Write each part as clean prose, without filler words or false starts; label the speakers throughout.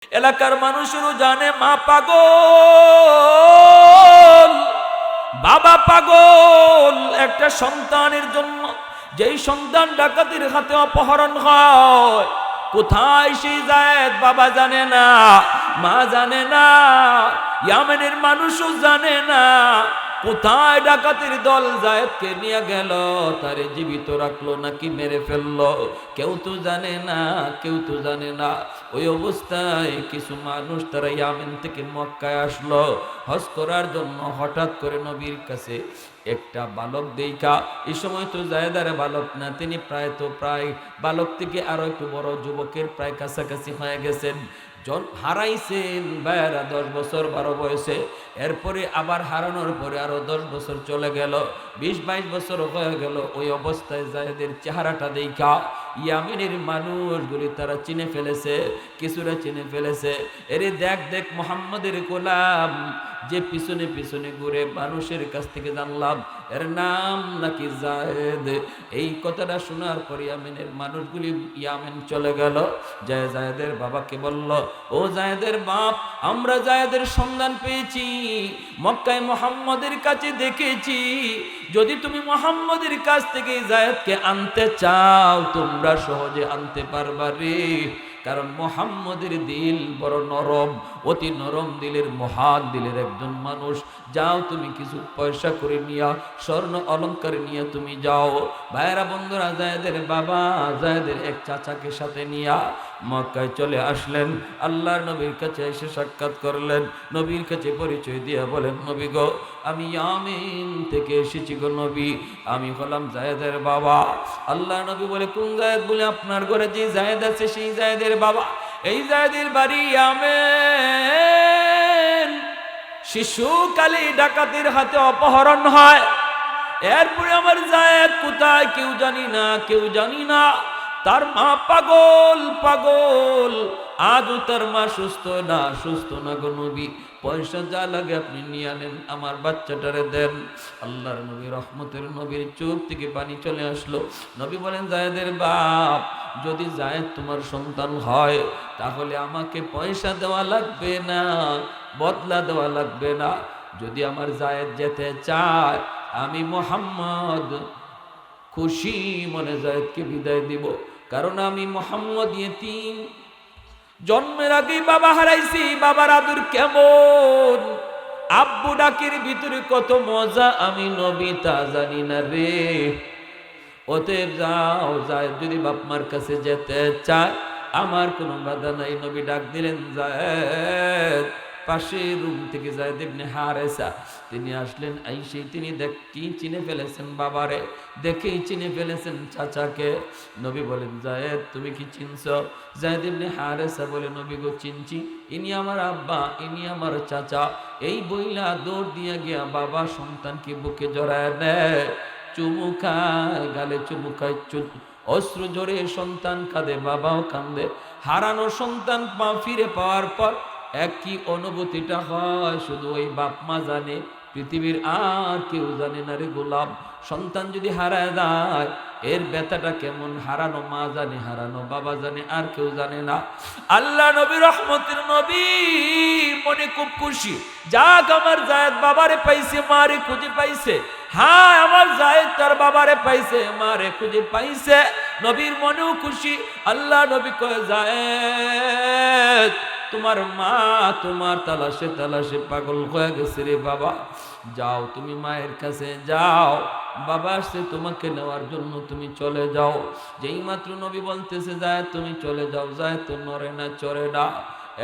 Speaker 1: এলাকার মানুষেরও জানে মা পাগল, বাবা পাগল একটা সন্তানের জন্য। যেই সন্তান ডাকাতের হাতে অপহরণ হয়, কোথায় সেই যায়েদ বাবা জানে না, মা জানে না, ইয়ামেনের মানুষও জানে না কোথায় ডাকাতের দল যায়েদকে নিয়ে গেল, তারে জীবিত রাখলো নাকি মেরে ফেললো, কেউ তো জানে না, কেউ তো জানে না। ওই অবস্থায় কিছু মানুষ তারা ইয়ামেন থেকে মক্কায় আসলো হজ করার জন্য। হঠাৎ করে নবীর কাছে একটা বালক দেখা, এই সময় তো যায়েদার বালক না, তিনি প্রায় বালক থেকে আরো একটু বড় যুবকের প্রায় কাছাকাছি হয়ে গেছেন। হারাইছেন ভাইয়েরা 10 বছর 12 বয়সে, এরপরে আবার হারানোর পরে আরো 10 বছর চলে গেল, 20-22 বছর হয়ে গেল। ওই অবস্থায় যায়েদের চেহারাটা দেখা ইয়ামিনের মানুষগুলি তারা চিনে ফেলেছে, কিছুরা চিনে ফেলেছে। এরে দেখ দেখ মুহাম্মাদের গোলাম যে পিছনে পিছনে ঘুরে, মানুষের কাছ থেকে জানলাম এর নাম নাকি যায়েদ। এই কথাটা শোনার পর ইয়ামেনের মানুষগুলি ইয়ামেন চলে গেল, যায়েদের বাবাকে বলল, ও যায়েদের বাপ, আমরা যায়েদের সন্ধান পেয়েছি, মক্কায় মুহাম্মাদের কাছে দেখেছি, যদি তুমি মুহাম্মাদের কাছ থেকে যায়েদকে আনতে চাও তোমরা সহজে আনতে পারবা রে, কারণ মুহাম্মাদের দিল বড় নরম, অতি নরম দিলের মহান দিলের একজন মানুষ। যাও তুমি কিছু পয়সা করে নিয়া, স্বর্ণ অলংকার নিয়ে তুমি যাও। ভাইরা বন্ধুরা, যায়েদের বাবা যায়েদের এক চাচাকে সাথে নিয়া মক্কায় চলে আসলেন। আল্লাহর নবীর কাছে এসে সাক্ষাৎ করলেন, নবীর কাছে পরিচয় দিয়ে বলেন, নবী গো, আমি ইয়ামিন থেকে এসেছি গো নবী, আমি হলাম যায়েদের বাবা। আল্লাহ নবী বলে, কোন যায়েদ? বলে, আপনার ঘরে যে যায়েদ আছে সেই যায়েদের বাবা। এই যায়েদের বাড়ি ইয়ামেন। শিশুকালে ডাকাতের হাতে অপহরণ হয়, এরপরে আমার যায়েদ কোথায় কেউ জানি না, কেউ জানি না। তার মা পাগল পাগল, আজও তার মা সুস্থ না গো নবী, পয়সা যা লাগে আপনি নিয়ে আনেন, আমার বাচ্চাটারে দেন। আল্লাহর নবী রহমতের নবীর চোখ থেকে পানি চলে আসলো। নবী বলেন, যায়েদের বাপ, যদি যায়েদ তোমার সন্তান হয় তাহলে আমাকে পয়সা দেওয়া লাগবে না, বদলা দেওয়া লাগবে না। যদি আমার যায়েদ যেতে চায়, আমি মুহাম্মদ খুশি মনে যায়েদকে বিদায় দিব, কারণ আমি মুহাম্মদ ইয়েতিম, জন্মের আগেই বাবা হারাইছি। বাবার আদর কেমন, আব্বু ডাকের ভিতরে কত মজা, আমি নবী তা জানি না রে। অতএব যাও, যায়েদ যদি বাপ মার কাছে যেতে চায় আমার কোনো বাধা নাই। নবী ডাক দিলেন যায়েদ। পাশের রুম থেকে যায়েদ ইবনে হারেসা তিনি আসলেন, আইসে তিনি দেখি চিনে ফেলেছেন বাবারে, দেখেই চিনে ফেলেছেন চাচাকে। নবী বলেন, যায়েদ তুমি কি চিনছ? যায়েদ ইবনে হারেসা বলে, নবী গো চিনছি, ইনি আমার আব্বা, ইনি আমার চাচা। এই বইলা দৌড় দিয়ে গিয়া বাবা সন্তানকে বুকে জড়ায় নেয়, চুমু খায়, গালে চুমু খায়, অশ্রু জোরে সন্তান কাঁদে, বাবাও কান্দে। হারানো সন্তান পা ফিরে পাওয়ার পর একই অনুভূতিটা হয় শুধু ওই বাপ মা জানে, পৃথিবীর আর কেউ জানে না রে গোলাম। সন্তান যদি হারায় যায় এর ব্যথাটা কেমন, হারানো মা জানে, হারানো বাবা জানে, আর কেউ জানে না। আল্লাহ নবী রহমতের নবী মনে খুব খুশি, যাক আমার যায়েদ বাবারে পাইছে, মারে খুঁজে পাইছে। হ্যাঁ, আমার যায়েদ তার বাবারে পাইছে, মারে খুঁজে পাইছে। নবীর মনেও খুশি। আল্লাহ নবী কয়, যায়েদ তোমার মা তোমার তালাশে তালাশে পাগল হয়ে গেছে রে বাবা, যাও তুমি মায়ের কাছে যাও, বাবা আসছে তোমাকে নেওয়ার জন্য, তুমি চলে যাও। যেই মাত্র নবী বলতেছে যায়েদ তুমি চলে যাও, যায়েদ তো নড়ে না চড়ে না,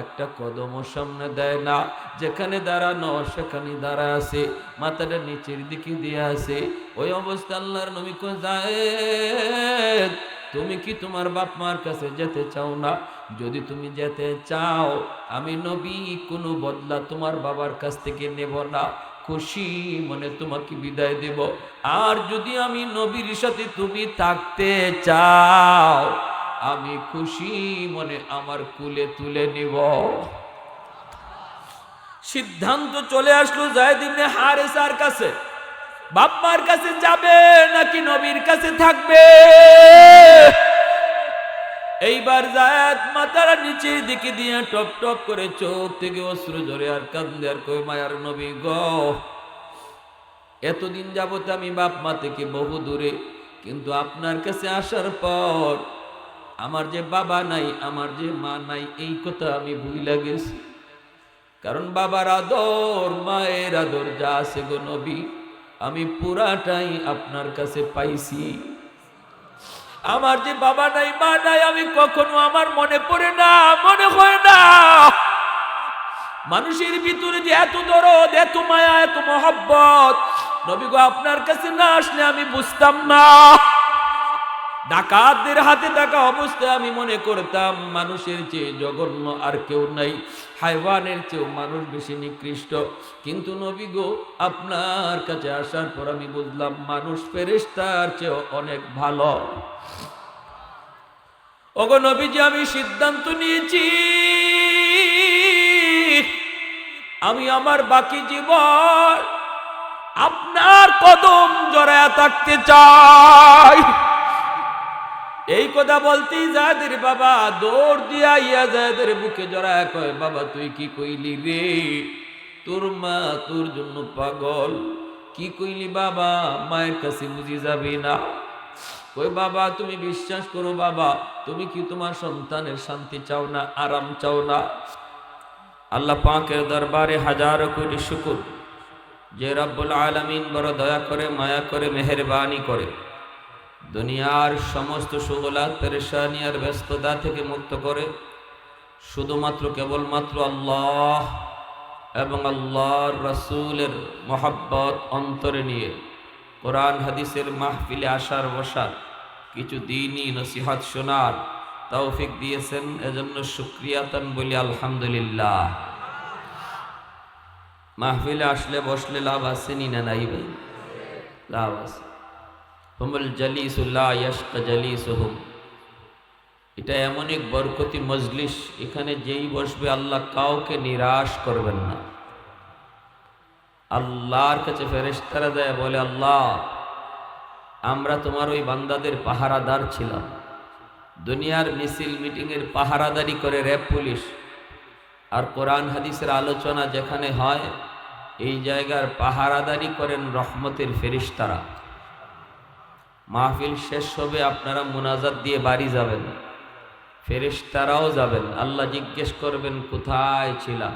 Speaker 1: একটা কদমও সামনে দেয় না, যেখানে দাঁড়ানো সেখানে দাঁড়ায় আছে, মাথাটা নিচের দিকে দিয়ে আছে। ওই অবস্থা আল্লাহর নবী কয়, যায়েদ তুমি কি তোমার বাপ মার কাছে যেতে চাও না? যদি তুমি যেতে চাও আমি নবী কোনো বদলা তোমার বাবার কাছ থেকে নেব না, খুশি মনে তোমাকে বিদায় দেব। আর যদি আমি নবীর সাথে তুমি থাকতে চাও আমি খুশি মনে আমার কুলে তুলে নিব। সিদ্ধান্ত চলে আসলো যায়েদ ইবনে হারেসার কাছে, বাপ মার কাছে যাবে নাকি নবীর কাছে থাকবে? এইবার জায়েদ মাথার নিচের দিকে দিয়ে টপ টপ করে চোখ থেকে অশ্রু ঝরে আর কান্দে আর কই, মায়ার নবী গো, এতদিন যাবত আমি বাপ মা থেকে বহু দূরে, কিন্তু আপনার কাছে আসার পর আমার যে বাবা নাই, আমার যে মা নাই, এই কথা আমি ভুইলা গেছি। কারণ বাবার আদর, মায়ের আদর যা আছে গো নবী, আমি পুরাটাই আপনার কাছে পাইছি। আমার যে বাবা নাই, মা নাই, আমি কখনো আমার মনে পড়ে না, মনে হয় না মানুষের ভিতরে যে এত দরদ, এত মায়া, এত মহব্বত, নবী গো আপনার কাছে না আসলে আমি বুঝতাম না। ডাকাতদের হাতে থাকা অবস্থায় আমি মনে করতাম মানুষের চেয়ে জঘন্য আর কেউ নাই, হায়ওয়ানের চেয়েও মানুষ বেশি নিকৃষ্ট। কিন্তু নবী গো আপনার কাছে আসার পর আমি বুঝলাম মানুষ ফেরেশতার চেয়েও অনেক ভালো। ওগো নবীজি, আমি সিদ্ধান্ত নিয়েছি আমি আমার বাকি জীবন আপনার কদম জড়ায়া থাকতে চাই। এই কথা বলতেই জায়েদের বাবা দৌড় দিয়া ইয়া জায়েদের বুকে জড়ায়া কয়, বাবা তুই কি কইলি রে? তোর মা তোর জন্য পাগল। কি কইলি বাবা? মায়ের কাছে বুঝি যাবি না? কই বাবা তুমি বিশ্বাস করো বাবা, তুমি কি তোমার সন্তানের শান্তি চাও না, আরাম চাও না? আল্লাহ পাকের দরবারে হাজারো কোটি শুকর যে রব্বুল আলামিন বড় দয়া করে, মায়া করে, মেহেরবানি করে দুনিয়ার সমস্ত সুগলাত, পেরেশানি আর ব্যস্ততা থেকে মুক্ত করে শুধুমাত্র কেবলমাত্র আল্লাহ এবং আল্লাহর রাসূলের মহব্বত অন্তরে নিয়ে কোরআন হাদিসের মাহফিলে আসার বসার, কিছু দ্বীনি নসিহত শোনার তৌফিক দিয়েছেন। এজন্য শুকরিয়াতান বলি আলহামদুলিল্লাহ। মাহফিলে আসলে বসলে লাভ আছে নি না নাই ভাই? লাভ আছে। হুমুল জালিসুল্লাহ ইয়াশকা জালিসুহুম, এটা এমন এক বরকতি মজলিস, এখানে যেই বসবে আল্লাহ কাউকে নিরাশ করবেন না। আল্লাহর কাছে ফেরেশতারা যায় বলে, আল্লাহ আমরা তোমার ওই বান্দাদের পাহারাদার ছিলাম। দুনিয়ার মিছিল মিটিংয়ের পাহারাদারি করে র্যাব পুলিশ, আর কোরআন হাদিসের আলোচনা যেখানে হয় এই জায়গার পাহারাদারি করেন রহমতের ফেরেশতারা। মাহফিল শেষ হবে, আপনারা মুনাজাত দিয়ে বাড়ি যাবেন, ফেরেশতারাও যাবেন। আল্লাহ জিজ্ঞেস করবেন কোথায় ছিলাম?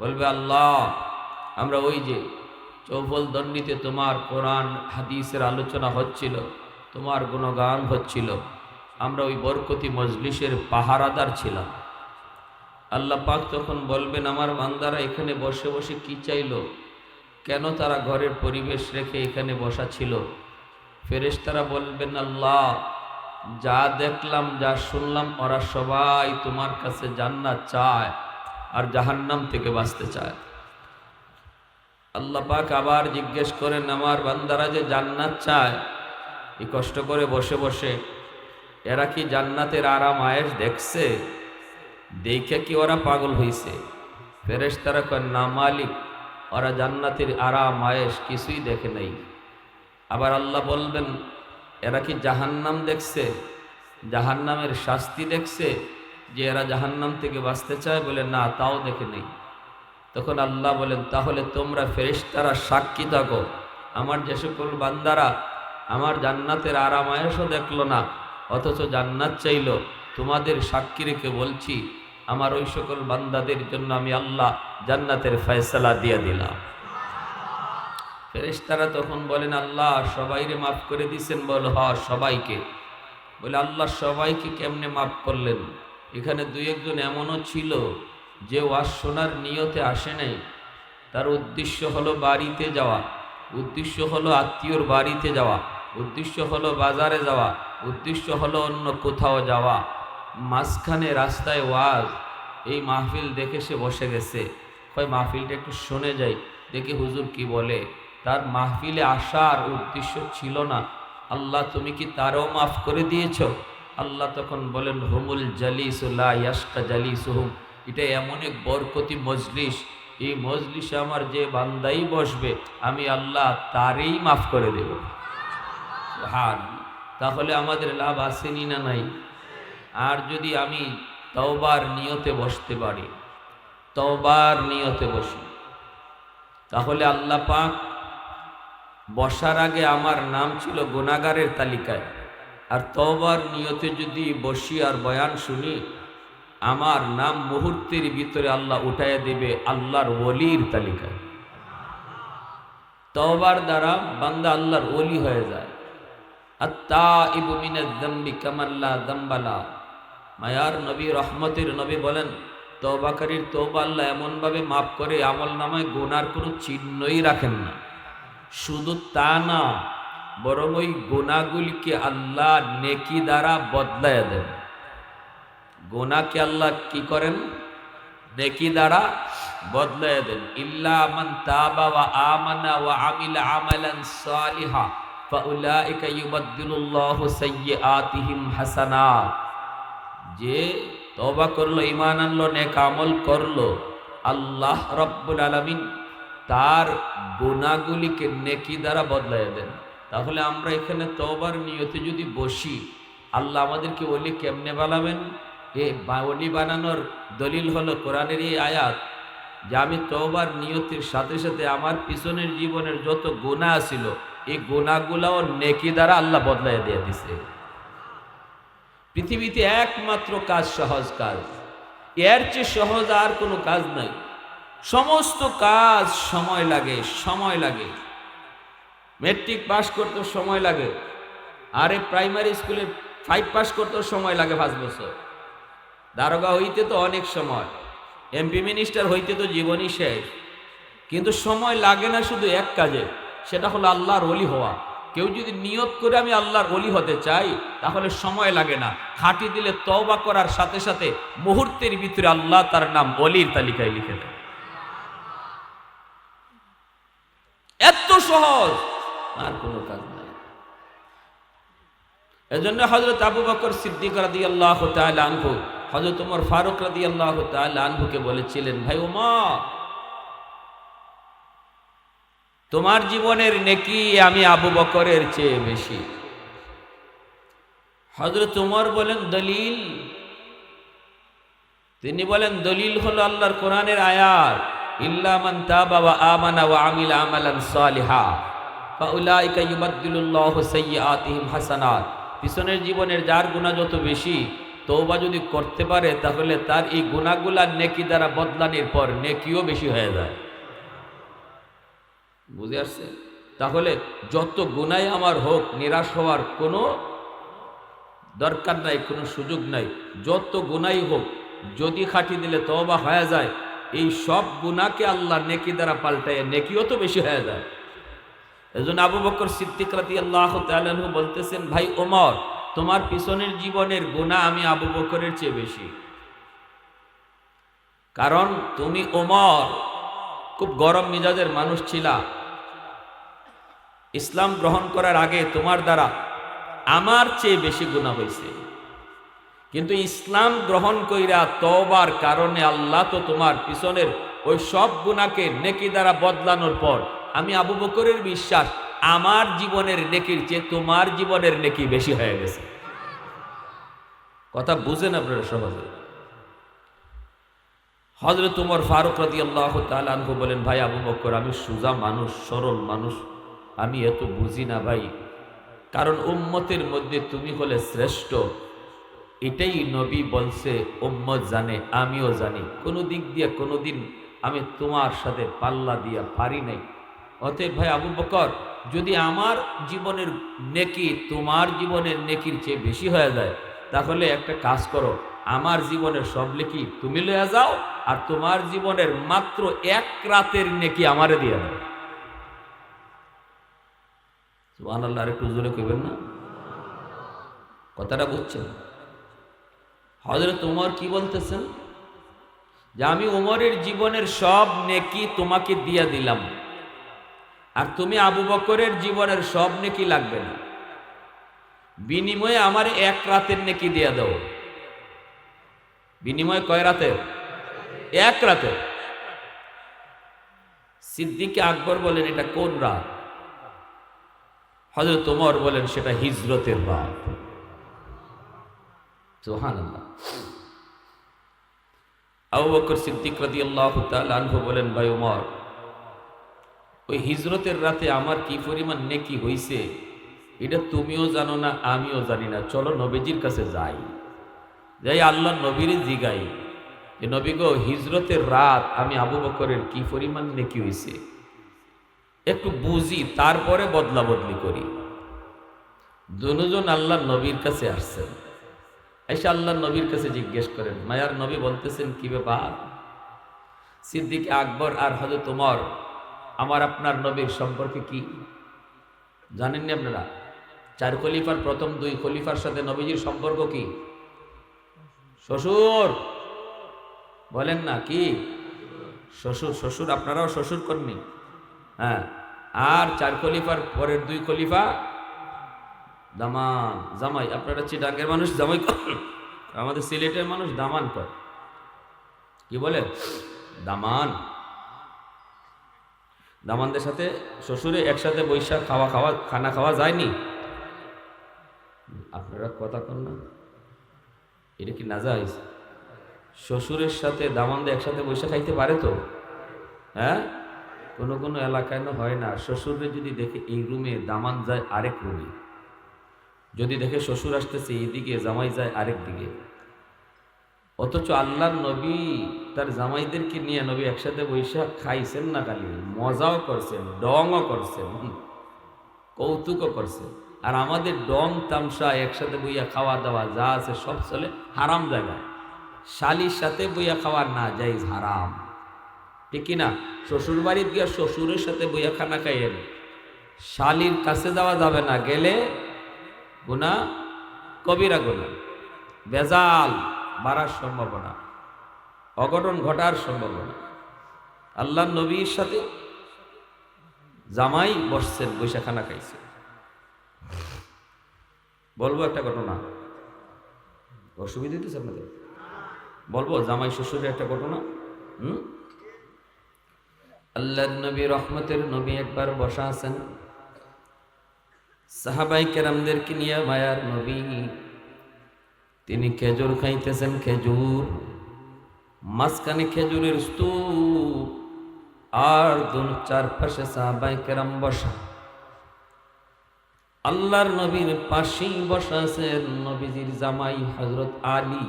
Speaker 1: বলবে আল্লাহ আমরা ওই যে চৌফল দণ্ডিতে তোমার কোরআন হাদিসের আলোচনা হচ্ছিল, তোমার গুণগান হচ্ছিল, আমরা ওই বরকতি মজলিসের পাহারাদার ছিলাম। আল্লাহ পাক তখন বলবেন আমার বান্দারা এখানে বসে বসে কি চাইল, কেন তারা ঘরের পরিবেশ রেখে এখানে বসা ছিল? ফেরেশতারা বলবেন আল্লাহ যা দেখলাম, যা শুনলাম, ওরা সবাই তোমার কাছে জান্নাত চায় আর জাহান্নাম থেকে বাঁচতে চায়। আল্লাহ পাক আবার জিজ্ঞেস করেন আমার বান্দারা যে জান্নাত চায়, এই কষ্ট করে বসে বসে এরা কি জান্নাতের আরাম আয়েশ দেখছে? দেখে কি ওরা পাগল হইছে? ফেরেশতারা কয় না মালিক, ওরা জান্নাতের আরাম আয়েশ কিছুই দেখে নাই। আবার আল্লাহ বলবেন এরা কি জাহান্নাম দেখছে, জাহান্নামের শাস্তি দেখছে, যে এরা জাহান্নাম থেকে বাঁচতে চায়? বলে না, তাও দেখে নেই। তখন আল্লাহ বলেন তাহলে তোমরা ফেরেশতারা সাক্ষী থাকো, আমার যে সকল বান্দারা আমার জান্নাতের আরাম আয়েশও দেখলো না অথচ জান্নাত চাইল, তোমাদের সাক্ষী রেখে বলছি আমার ওই সকল বান্দাদের জন্য আমি আল্লাহ জান্নাতের ফয়সালা দিয়ে দিলাম। ফেরেশতারা তখন বলেন আল্লাহ সবাইরে মাফ করে দিছেন? বল হ্যাঁ সবাইকে। বলে আল্লাহ সবাইকে কেমনে মাফ করলেন? এখানে দুই একজন এমনও ছিল যে ওয়াজ শোনার নিয়তে আসে নাই, তার উদ্দেশ্য হলো বাড়িতে যাওয়া, উদ্দেশ্য হলো আত্মীয়র বাড়িতে যাওয়া, উদ্দেশ্য হলো বাজারে যাওয়া, উদ্দেশ্য হলো অন্য কোথাও যাওয়া। মাঝখানে রাস্তায় ওয়াজ, এই মাহফিল দেখে সে বসে গেছে, হয় মাহফিলটা একটু শুনে যাই, দেখে হুজুর কি বলে। তার মাহফিলে আসার উদ্দেশ্য ছিল না। আল্লাহ তুমি কি তারও মাফ করে দিয়েছ? আল্লাহ তখন বলেন হুমুল জালিসুল্লাহ ইয়াশকা জালিসুহুম, এটা এমন এক বরকতি মজলিস, এই মজলিসে আমার যে বান্দাই বসবে আমি আল্লাহ তারই মাফ করে দেব। সুবহানাল্লাহ। তাহলে আমাদের লাভ আসেনি না নাই? আর যদি আমি তওবার নিয়তে বসতে পারি, তওবার নিয়তে বসি, তাহলে আল্লাহ পাক বসার আগে আমার নাম ছিল গুনাহগারের তালিকায়, আর তওবার নিয়তে যদি বসি আর বয়ান শুনি, আমার নাম মুহূর্তের ভিতরে আল্লাহ উঠাইয়া দিবে আল্লাহর ওলির তালিকায়। তওবার দ্বারা বান্দা আল্লাহর ওলি হয়ে যায়। আত-তাইবু মিনাজ যামবি কামান লা যামবা লা। মায়ার নবী, রহমতের নবী বলেন, তওবাকারীর তওবা আল্লাহ এমনভাবে মাফ করে, আমল নামায় গুনার কোনো চিহ্নই রাখেন না। শুধু তা না, বরং ওই গুনাহগুলিকে আল্লাহ নেকি দ্বারা বদলাইয়া দেন। গুনাহকে আল্লাহ কি করেন? নেকি দ্বারা বদলাইয়া দেন। ইল্লা মান তাবা ওয়া আমানা ওয়া আমিলা আমালান সালিহা ফাউলাইকা ইউবাদদিলুল্লাহু সাইয়্যাতিহিম হাসানাত। যে তওবা করলো, ঈমান আনলো, নেক আমল করলো, আল্লাহ রাব্বুল আলামিন তার গুনাহগুলিকে নেকি দ্বারা বদলাইয়া দেন। তাহলে আমরা এখানে তওবার নিয়তে যদি বসি, আল্লাহ আমাদেরকে ওলি কেমনে বানাবেন? ওলি বানানোর দলিল হলো কোরআনের এই আয়াত, যে আমি তওবার নিয়তের সাথে সাথে আমার পিছনের জীবনের যত গুনাহ ছিল, এই গুনাহগুলাও নেকি দ্বারা আল্লাহ বদলাইয়া দিয়ে দিছে। পৃথিবীতে একমাত্র কাজ, সহজ কাজ, এর চেয়ে সহজ আর কোনো কাজ নাই। সমস্ত কাজ সময় লাগে, সময় লাগে। মেট্রিক পাস করতেও সময় লাগে, আরে প্রাইমারি স্কুলে 5 পাস করতেও সময় লাগে 5 বছর। দারোগা হইতে তো অনেক সময়, এমপি মিনিস্টার হইতে তো জীবনই শেষ। কিন্তু সময় লাগে না শুধু এক কাজে, সেটা হলো আল্লাহর ওলি হওয়া। কেউ যদি নিয়ত করে আমি আল্লাহর ওলি হতে চাই, তাহলে সময় লাগে না। খাঁটি দিলে তওবা করার সাথে সাথে মুহূর্তের ভিতরে আল্লাহ তার নাম ওলির তালিকায় লিখে দেয়। এত সহজ আর কোনো কাজ নাই। এজন্য হযরত আবু বকর সিদ্দিক রাদিয়াল্লাহু তাআলা আনহু হযরত ওমর ফারুক রাদিয়াল্লাহু তাআলা আনহুকে বলেছিলেন, ভাই ওমর, তোমার জীবনের নেকি আমি আবু বকরের চেয়ে বেশি। হযরত ওমর বলেন, দলিল? তিনি বলেন, দলিল হলো আল্লাহর কোরআনের আয়াত, ইল্লা মান তাবা ওয়া আমানা ওয়া আমিলা আমালান সালিহা ফাউলাইকা ইউবাদদিলুল্লাহু সাইয়্যাতিহিম হাসানাত। পিছনের জীবনের যার গুনাহ যত বেশি, তওবা যদি করতে পারে, তাহলে তার এই গুনাহগুলা নেকি দ্বারা বদলানোর পর নেকিও বেশি হয়ে যায়। বুঝে আসছে? তাহলে যত গুনাহ আমার হোক, নিরাশ হওয়ার কোনো দরকার নাই, কোনো সুযোগ নাই। যত গুনাহই হোক, যদি খাঁটি দিলে তওবা হয়ে যায়, এই সব গুনাহকে আল্লাহ নেকি দ্বারা পাল্টায়, নেকিও তো বেশি হয়ে যায়। এজন্য আবু বকর সিদ্দিক রাদিয়াল্লাহু তাআলা আনহু বলতেছেন, ভাই ওমর, তোমার পিছনের জীবনের গুনাহ আমি আবু বকরের চেয়ে বেশি। কারণ তুমি ওমর খুব গরম মিজাজের মানুষ ছিলা। ইসলাম গ্রহণ করার আগে তোমার দ্বারা আমার চেয়ে বেশি গুনাহ হয়েছে, কিন্তু ইসলাম গ্রহণ কইরা তওবার কারণে আল্লাহ তো তোমার পিছনের ওই সব গুনাহকে নেকি দ্বারা বদলানোর পর আমি আবু বকরের বিশ্বাস, আমার জীবনের নেকির চেয়ে তোমার জীবনের নেকি বেশি হয়ে গেছে। কথা বুঝেন আপনারা সহজে? হযরত ওমর ফারুক রাদিয়াল্লাহু তাআলা আনহু বলেন, ভাই আবু বকর, আমি সুজা মানুষ, সরল মানুষ, আমি এত বুঝি না ভাই। কারণ উম্মতের মধ্যে তুমি হলে শ্রেষ্ঠ, এটাই নবী বলছে, উম্মত জানে, আমিও জানি। কোনো দিক দিয়ে কোনোদিন আমি তোমার সাথে পাল্লা দিয়া পারি নাই। অতএব ভাই আবু বকর, যদি আমার জীবনের নেকি তোমার জীবনের নেকির চেয়ে বেশি হয়ে যায়, তাহলে একটা কাজ করো, আমার জীবনের সব নেকি তুমি লইয়া যাও, আর তোমার জীবনের মাত্র 1 রাতের নেকি আমারে দিয়ে দাও। সুবহানাল্লাহ, আর একটু জোরে কইবেন না? কথাটা বুঝছেন? হযরত ওমর কি বলতেছেন? যে আমি ওমরের জীবনের সব নেকি তোমাকে দিয়ে দিলাম, আর তুমি আবু বকরের জীবনের সব নেকি লাগবে না, বিনিময়ে আমার 1 রাতের নেকি দিয়ে দাও। বিনিময়ে কয় রাতের? 1 রাতের। সিদ্দিক আকবর বলেন, এটা কোন রাত? হযরত ওমর বলেন, সেটা হিজরতের রাত। সুবহানাল্লাহ। আবু বকর সিদ্দিক রাদিয়াল্লাহু তাআলা আনহু বলেন, ভাই ওমর, ওই হিজরতের রাতে আমার কি পরিমাণ নেকি হইছে এটা তুমিও জানো না, আমিও জানি না। চলো নবীজির কাছে যাই, যাই আল্লাহ নবীর জিগাই যে নবী গো, হিজরতের রাত আমি আবু বকরের কি পরিমাণ নেকি হইছে একটু বুঝি, তারপরে বদলা বদলি করি। দুজন আল্লাহ নবীর কাছে আসছেন, এসে আল্লাহ নবীর কাছে জিজ্ঞেস করেন। মায়ার নবী বলতেছেন, কি ব্যাপার? সিদ্দিক আকবর আর হযরত ওমর আমার আপনার নবীর সম্পর্কে কি জানেননি আপনারা? 4 খলিফার প্রথম 2 খলিফার সাথে নবীজির সম্পর্ক কি? শ্বশুর বলেন না, কি শ্বশুর? শ্বশুর আপনারাও শ্বশুর করেননি? হ্যাঁ। আর 4 খলিফার পরের 2 খলিফা দামান, জামাই। আপনারা চিটাঙ্গের মানুষ জামাই করেন, আমাদের সিলেটের মানুষ দামান করে। কি বলে? দামান। দামানদের সাথে শ্বশুরে একসাথে বৈশাখ খানা খাওয়া যায়নি? আপনারা কথা কন না, এটা কি না যায়? শ্বশুরের সাথে দামানদের একসাথে বৈশাখ খাইতে পারে তো? হ্যাঁ, কোনো কোনো এলাকায় না হয় না। শ্বশুরে যদি দেখে এই রুমে, দামান যায় আরেক রুমে। যদি দেখে শ্বশুর আসতেছে এইদিকে, জামাই যায় আরেক দিকে। অথচ আল্লাহর নবী তার জামাইদেরকে নিয়ে নবী একসাথে বৈশাখ খাইছেন না, খালি মজাও করছেন, ডংও করছেন, কৌতুকও করছেন। আর আমাদের ডং তামসা একসাথে বইয়া খাওয়া দাওয়া যা আছে সব চলে হারাম জায়গায়। শালির সাথে বইয়া খাওয়া না জায়েজ, হারাম, ঠিক কিনা? শ্বশুর বাড়িতে গিয়া শ্বশুরের সাথে বইয়া খানা খাইয়েন, শালির কাছে যাওয়া যাবে না, গেলে গুনাহ, কবিরা গুনাহ, বেজাল বাড়ার সম্ভাবনা, অঘটন ঘটার সম্ভাবনা। আল্লাহ নবীর সাথে জামাই বসছেন, বৈশা খানা খাইছে। বলবো একটা ঘটনা, অসুবিধা হইতেছে আপনাদের? বলবো জামাই শ্বশুরের একটা ঘটনা। আল্লাহর নবী, রহমতের নবী একবার বসা আছেন সাহাবাই কেরামদেরকে নিয়ে। মায়ার নবী তিনি খেজুর খাইতেছেন, খেজুর, মাঝখানে খেজুরের স্তূপ, আর চারপাশে সাহাবাই কেরাম বসা। আল্লাহর নবীর পাশেই বসা আছেন নবীজির জামাই হযরত আলী।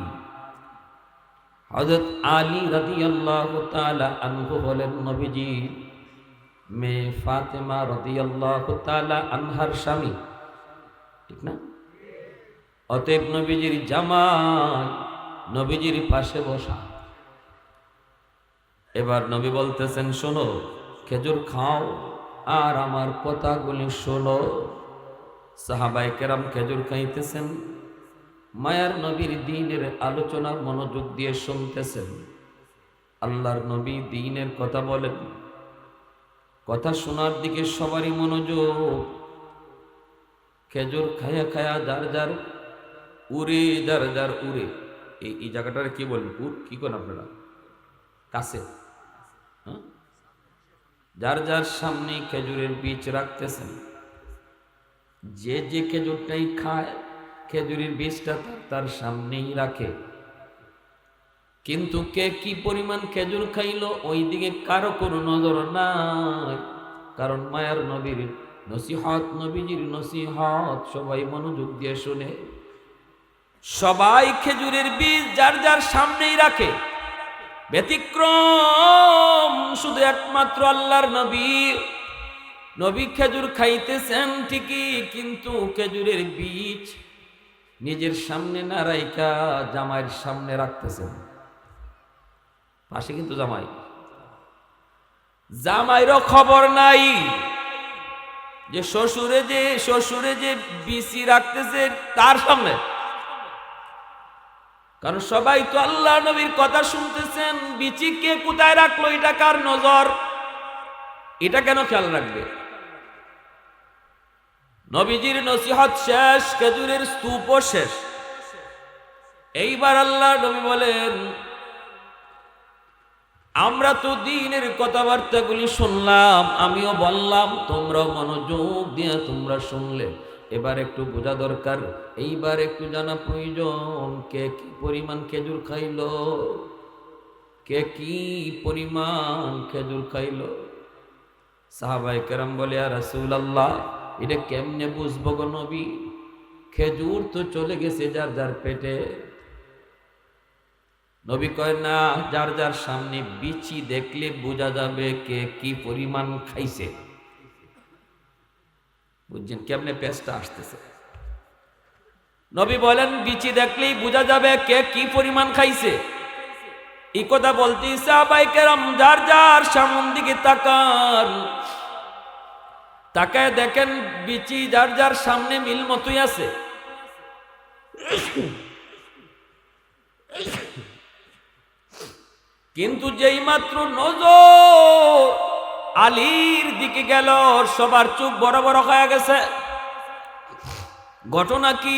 Speaker 1: হযরত আলী রাদিয়াল্লাহু তাআলা আনহু হলেন নবীজির মেয়ে ফাতেমা রাদিয়াল্লাহু তাআলা আনহার স্বামী, ঠিক না? অতএব নবীজির জামাই নবীজির পাশে বসা। এবার নবী বলতেছেন, শোনো, খেজুর খাও আর আমার কথাগুলি শোনো। সাহাবায়ে কেরাম খেজুর খাইতেছেন, মায়ার নবীর দ্বীনের আলোচনা মনোযোগ দিয়ে শুনতেছেন। আল্লাহর নবী দ্বীনের কথা বলেন, কথা শোনার দিকে সবারই মনোযোগ। খেজুর খায়া খায়া যার যার উড়ে, যার যার উড়ে। এই জায়গাটার কি বলবেন? কি করেন আপনারা? কাছে, হ্যাঁ? যার যার সামনে খেজুরের বীজ রাখতেছেন। যে যে খেজুরটাই খায়, খেজুরের বীজটা তার সামনেই রাখে। কিন্তু কে কি পরিমাণ খেজুর খাইলো ওই দিকে কারো কোনো নজর নাই। কারণ মায়ার নবীর নসিহত, নবীজির নসিহত সবাই মনোযোগ দিয়ে শুনে। সবাই খেজুরের বীজ যার যার সামনেই রাখে। ব্যতিক্রম শুধু একমাত্র আল্লাহর নবী। নবী খেজুর খাইতেছেন ঠিকই, কিন্তু খেজুরের বীজ নিজের সামনে না রাইখা জামাইয়ের সামনে রাখতেছেন। পাশে কিন্তু জামাই, জামাইরও খবর নাই যে শ্বশুরে যে বিচি রাখতেছে তার সামনে। কারণ সবাই তো আল্লাহ নবীর কথা শুনতেছেন, বিচি কে কোথায় রাখলো এটা কার নজর, এটা কেন খেয়াল রাখবে? নবীজির নসিহত শেষ, খেজুরের স্তূপও শেষ। এইবার আল্লাহ নবী বলেন, আমরা তো দ্বীনের কথাবার্তাগুলি শুনলাম, আমিও বললাম, তোমরাও মনোযোগ দিয়ে তোমরা শুনলে। এবার একটু বোঝা দরকার, এইবার একটু জানা প্রয়োজন, কে কি পরিমাণ খেজুর খাইল, কে কি পরিমাণ খেজুর খাইল। সাহাবায়ে কেরাম বলে, ইয়া রাসূলুল্লাহ, এটা কেমনে বুঝবো গো নবী? খেজুর তো চলে গেছে যার যার পেটে। নবী কয়, না, যার যার সামনে বিচি দেখলে বোঝা যাবে কে কি পরিমাণ খাইছে। বুঝছেন কেমনে পেঁচটা আসতেছে? নবী বলেন, বিচি দেখলেই বোঝা যাবে কে কি পরিমাণ খাইছে। এই কথা বলতে সাহাবায়ে কেরাম যার যার সামন দিকে তাকান, তাকায় দেখেন বিচি যার যার সামনে মিল মতোই আছে। কিন্তু যেই মাত্র নজর আলীর দিকে গেল, সবার চোখ বড় বড় হয়ে গেছে। ঘটনা কি?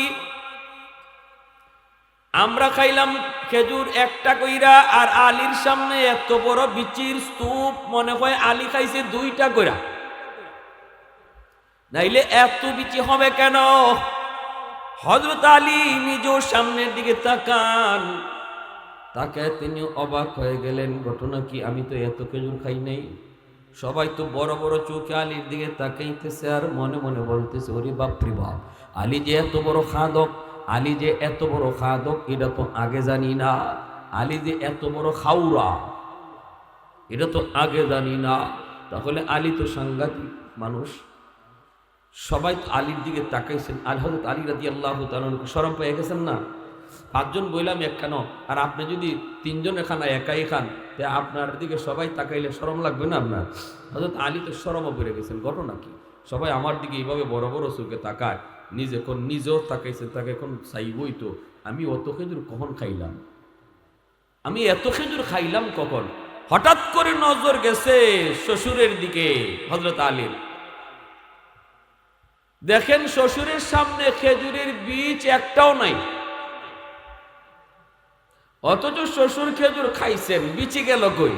Speaker 1: আমরা খাইলাম খেজুর একটা কইরা, আর আলীর সামনে এত বড় বিচির স্তূপ, মনে হয় আলী খাইছে 2টা কইরা। নাইলে এত বিচি হবে কেন? হযরত আলী নিজেও সামনের দিকে তাকান, তাকে তিনি অবাক হয়ে গেলেন। ঘটনা কি? আমি তো এত খেজুর খাই নাই। সবাই তো বড় বড় চোখে আলীর দিকে তাকাইতেছে, আর মনে মনে বলতেছে, ওরে বাপরে বাপ, আলী যে এত বড় খাদক, আলী যে এত বড় খাদক, এটা তো আগে জানি না। আলী যে এত বড় খাউরা, এটা তো আগে জানি না। তাহলে আলী তো সাংঘাতিক মানুষ। সবাই তো আলীর দিকে তাকাইছেন। আর হযরত আলী রাদিয়াল্লাহু তাআলা শরম পেয়ে গেছেন না? 5 জন বইলাম এক কেন, আর আপনি যদি 3 জন খানা একাই খান, আপনার দিকে সবাই তাকাইলে শরম লাগবে না আপনার? হযরত আলী তো শরমও পড়ে গেছেন। ঘটনা কি? সবাই আমার দিকে এইভাবে বড় বড় চোখে তাকায়, নিজেও তাকাইছেন, তাকে এখন চাইবই তো আমি অত খেজুর কখন খাইলাম, আমি এত খেজুর খাইলাম কখন? হঠাৎ করে নজর গেছে শ্বশুরের দিকে হযরত আলীর। দেখেন শ্বশুরের সামনে খেজুরের বীজ একটাও নাই, অথচ শ্বশুর খেজুর খাইছেন, বিচি গেল কই?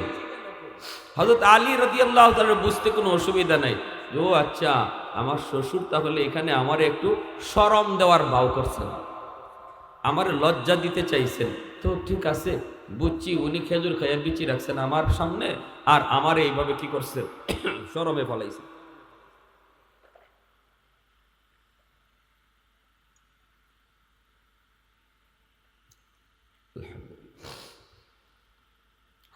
Speaker 1: হযরত আলী রাদিয়াল্লাহু তাআলা বুঝতে কোনো অসুবিধা নাই। ও আচ্ছা, আমার শ্বশুর তাহলে এখানে আমার একটু শরম দেওয়ার ভাও করছেন, আমার লজ্জা দিতে চাইছেন। তো ঠিক আছে, বুঝছি, উনি খেজুর খাইয়া বিচি রাখছেন আমার সামনে, আর আমার এইভাবে কি করছে, শরমে ফলাইছে।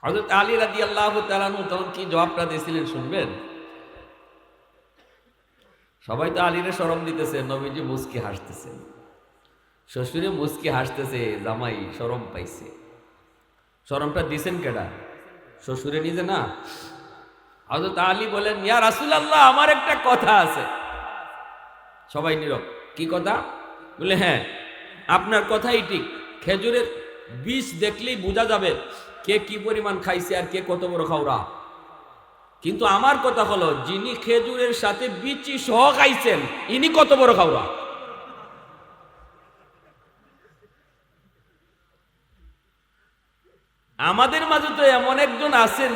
Speaker 1: হযরত আলী রাদিয়াল্লাহু তাআলা তখন কি জবাবটা দিয়েছিলেন শুনবেন? সবাই তো আলীরে শরম দিতেছে, নবীজি মুস্কি হাসতেছেন, শ্বশুরে মুস্কি হাসতেছে, জামাই শরম পাইছে। শরমটা দিছেন কেডা? শ্বশুরে নিজে না? হযরত আলী বলেন, ইয়া রাসূলুল্লাহ, আমার একটা কথা আছে। সবাই নীরব। কি কথা? বলে, হ্যাঁ, আপনার কথাই ঠিক, খেজুরের বীজ দেখলেই বোঝা যাবে কে কি পরিমাণ খাইছে আর কে কত বড় খাওরা। কিন্তু আমার কথা হলো, যিনি খেজুরের সাথে বিচি সহ খাইছেন, ইনি কত বড় খাওরা। আমাদের মাঝে তো এমন একজন আছেন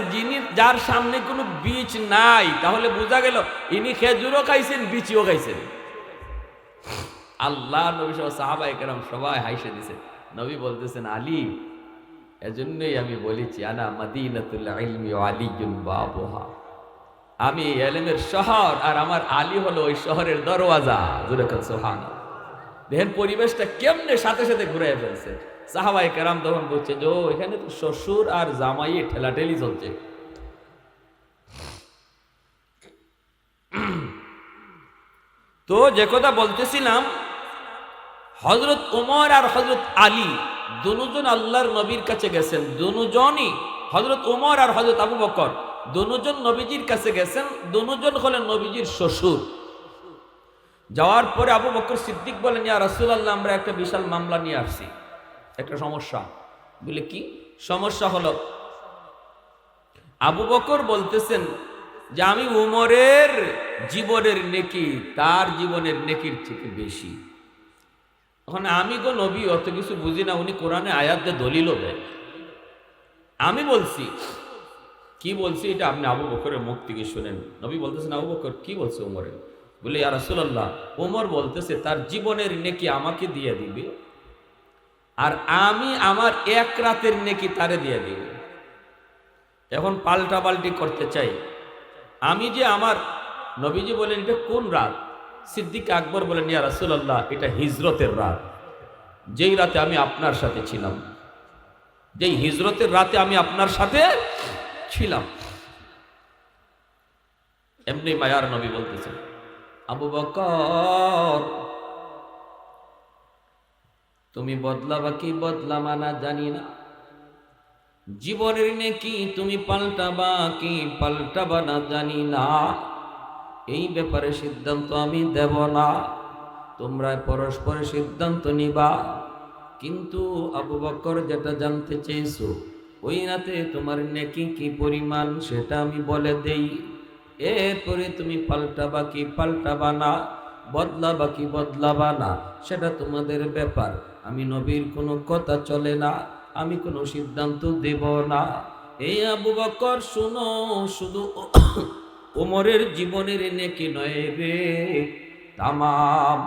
Speaker 1: যার সামনে কোনো বীজ নাই, তাহলে বোঝা গেল ইনি খেজুরও খাইছেন, বিচিও খাইছেন। আল্লাহ নবী সহ সাহাবায়ে কেরাম সবাই হাসে দিয়েছেন। নবী বলতেছেন, আলী, এজন্যই আমি বলেছি, আনা মাদিনাতুল ইলমি ওয়া আলিয়্যুন বাবুহা, আমি ইলমের শহর, আর আমার আলী হলো ওই শহরের দরওয়াজা। জোরে বলেন সুবহানাল্লাহ। দেখেন পরিবেশটা কেমনে সাথে সাথে ঘুরে ফেলছে। সাহাবায়ে কেরাম তখন বলছে যে, এখানে তো শ্বশুর আর জামাই ঠেলাঠেলি চলছে। তো যে কথা বলতেছিলাম, হযরত ওমর আর হযরত আলী দুজন আল্লাহর নবীর কাছে গেছেন। দুজনই, হযরত ওমর আর হযরত আবু বকর দুজন নবীজির কাছে গেছেন। দুজন হলেন নবীজির শ্বশুর। যাওয়ার পরে আবু বকর সিদ্দিক বলেন, ইয়া রাসূলুল্লাহ, আমরা একটা বিশাল মামলা নিয়ে আসছি, একটা সমস্যা। বলে, কি সমস্যা? হলো আবু বকর বলতেছেন যে, আমি উমরের জীবনের নেকি তার জীবনের নেকির থেকে বেশি। এখন আমি গো নবী, অত কিছু বুঝি না, উনি কোরআনে আয়াত দিয়ে দলিল দেয়। আমি বলছি, কি বলছি এটা আপনি আবু বকরের মুখ থেকে শুনেন। নবী বলতেছেন, আবু বকর কি বলছে উমরের? বলে ইয়া রাসূলুল্লাহ, ওমর বলতেছে তার জীবনের নেকি আমাকে দিয়ে দিবে আর আমি আমার এক রাতের নেকি তারে দিয়ে দিব। এখন পাল্টাপাল্টি করতে চাই, আমি যে আমার নবীজি বলেন এটা কোন রাত? সিদ্দিক আকবর বলেন ইয়া রাসূলুল্লাহ, এটা হিজরতের রাত, যেই রাতে আমি আপনার সাথে ছিলাম, যেই হিজরতের রাতে আমি আপনার সাথে ছিলাম। এমনি মায়ার নবী বলতেছেন, আবু বকর তুমি বদলাবা কি বদলাবা না জানি না, জীবনের নেকি তুমি পাল্টাবা কি পাল্টাবা না জানি না, এই ব্যাপারে সিদ্ধান্ত আমি দেব না, তোমরা পরস্পর সিদ্ধান্ত নিবা। কিন্তু আবু বকর যেটা জানতে চেয়েছো, ওই রাতে তোমার নেকি কি পরিমাণ সেটা আমি বলে দেই, এরপরে তুমি পাল্টাবা কি পাল্টাবা না, বদলাবা কি বদলাবা না, সেটা তোমাদের ব্যাপার। আমি নবীর কোনো কথা চলে না, আমি কোনো সিদ্ধান্ত দেব না। এই আবু বকর শুনো, শুধু ওমরের জীবনের নেকি নয় রে, তামাম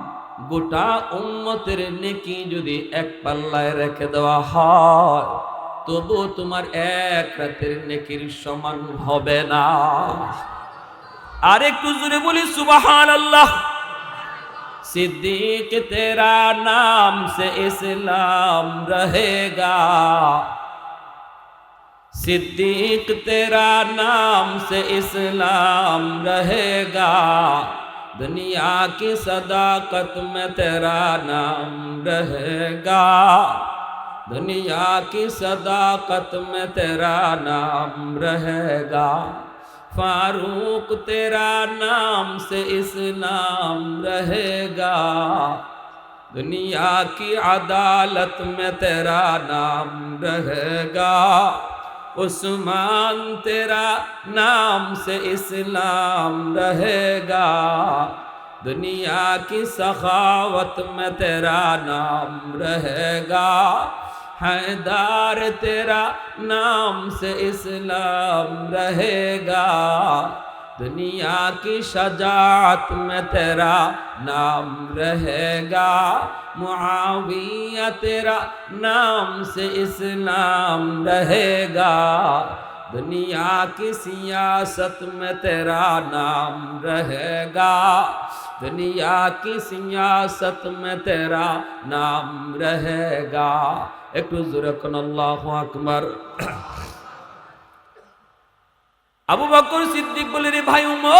Speaker 1: গোটা উম্মতের নেকি যদি এক পাল্লায় রেখে দেওয়া হয়, তবু তোমার এক রাতের নেকির সমান হবে না। আর একটু জোরে বলি সুবহানাল্লাহ। सिद्दीक तेरा नाम से इस्लाम रहेगा, सिद्दीक तेरा नाम से इस्लाम रहेगा, दुनिया की सदाकत में तेरा नाम रहेगा, दुनिया की सदाकत में तेरा नाम रहेगा, फारूक तेरा नाम से इस्लाम रहेगा, दुनिया की अदालत में तेरा नाम रहेगा, उस्मान तेरा नाम से इस्लाम रहेगा, दुनिया की सखावत में तेरा नाम रहेगा, हैदर तेरा नाम से इस्लाम रहेगा, दुनिया की शजाअत में तेरा नाम रहेगा, मुआविया तेरा नाम से इस्लाम रहेगा, दुनिया की सियासत में तेरा नाम रहेगा, दुनिया की सियासत में तेरा नाम रहेगा। একটু জোরে কোন আল্লাহু আকবার। আবু বকর সিদ্দিক বলে, রে ভাই উমর,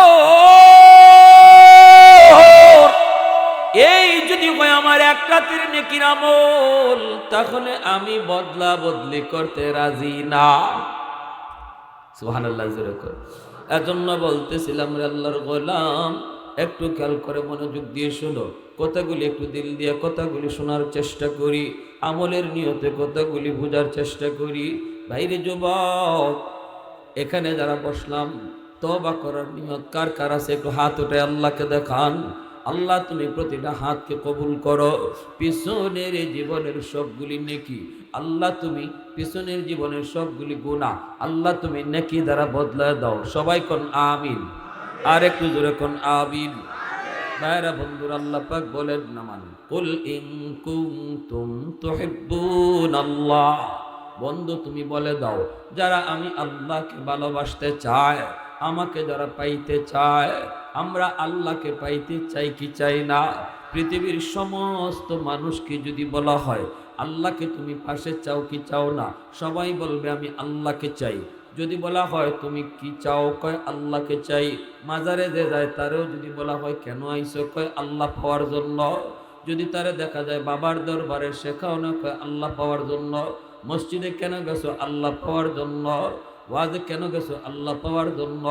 Speaker 1: এই যদি হয় আমার এক রাতের নেকির আমল, তাহলে আমি বদলা বদলি করতে রাজি না। সুবহানাল্লাহ জোরে কর। এজন্য বলতেছিলাম রে আল্লাহর গোলাম, একটু খেয়াল করে মনোযোগ দিয়ে শোনো, কথাগুলি একটু দিল দিয়ে কথাগুলি শোনার চেষ্টা করি, আমলের নিয়তে কথাগুলি বোঝার চেষ্টা করি। ভাইরে যুবক, এখানে যারা বসলাম, তওবা করার নিয়ত কার কার আছে একটু হাত উঠে আল্লাহকে দেখান। আল্লাহ তুমি প্রতিটা হাতকে কবুল করো। পিছনের জীবনের সবগুলি নেকি আল্লাহ তুমি, পিছনের জীবনের সবগুলি গুনাহ আল্লাহ তুমি নেকি দ্বারা বদলায় দাও। সবাই কোন আমিন, আর একটু জোরে কোন আমিন। ভাইরা বন্ধুরা, আল্লাহ পাক বলেন নামান, কুল ইন কুনতুম তুহিব্বুনাল্লাহ, বন্ধু তুমি বলে দাও, যারা আমি আল্লাহকে ভালোবাসতে চায়, আমাকে যারা পাইতে চায়, আমরা আল্লাহকে পাইতে চাই কি চাই না? পৃথিবীর সমস্ত মানুষকে যদি বলা হয় আল্লাহকে তুমি পাশে চাও কি চাও না, সবাই বলবে আমি আল্লাহকে চাই। যদি বলা হয় তুমি কি চাও, কয় আল্লাহকে চাই। মাজারে যে যায় তারেও যদি বলা হয় কেন আইছো, কয় আল্লাহ পাওয়ার জন্য। যদি তারে দেখা যায় বাবার দরবারে, শেখাও না, কয় আল্লাহ পাওয়ার জন্য। মসজিদে কেন গেছো, আল্লাহ পাওয়ার জন্য। ওয়াজে কেন গেছো, আল্লাহ পাওয়ার জন্য।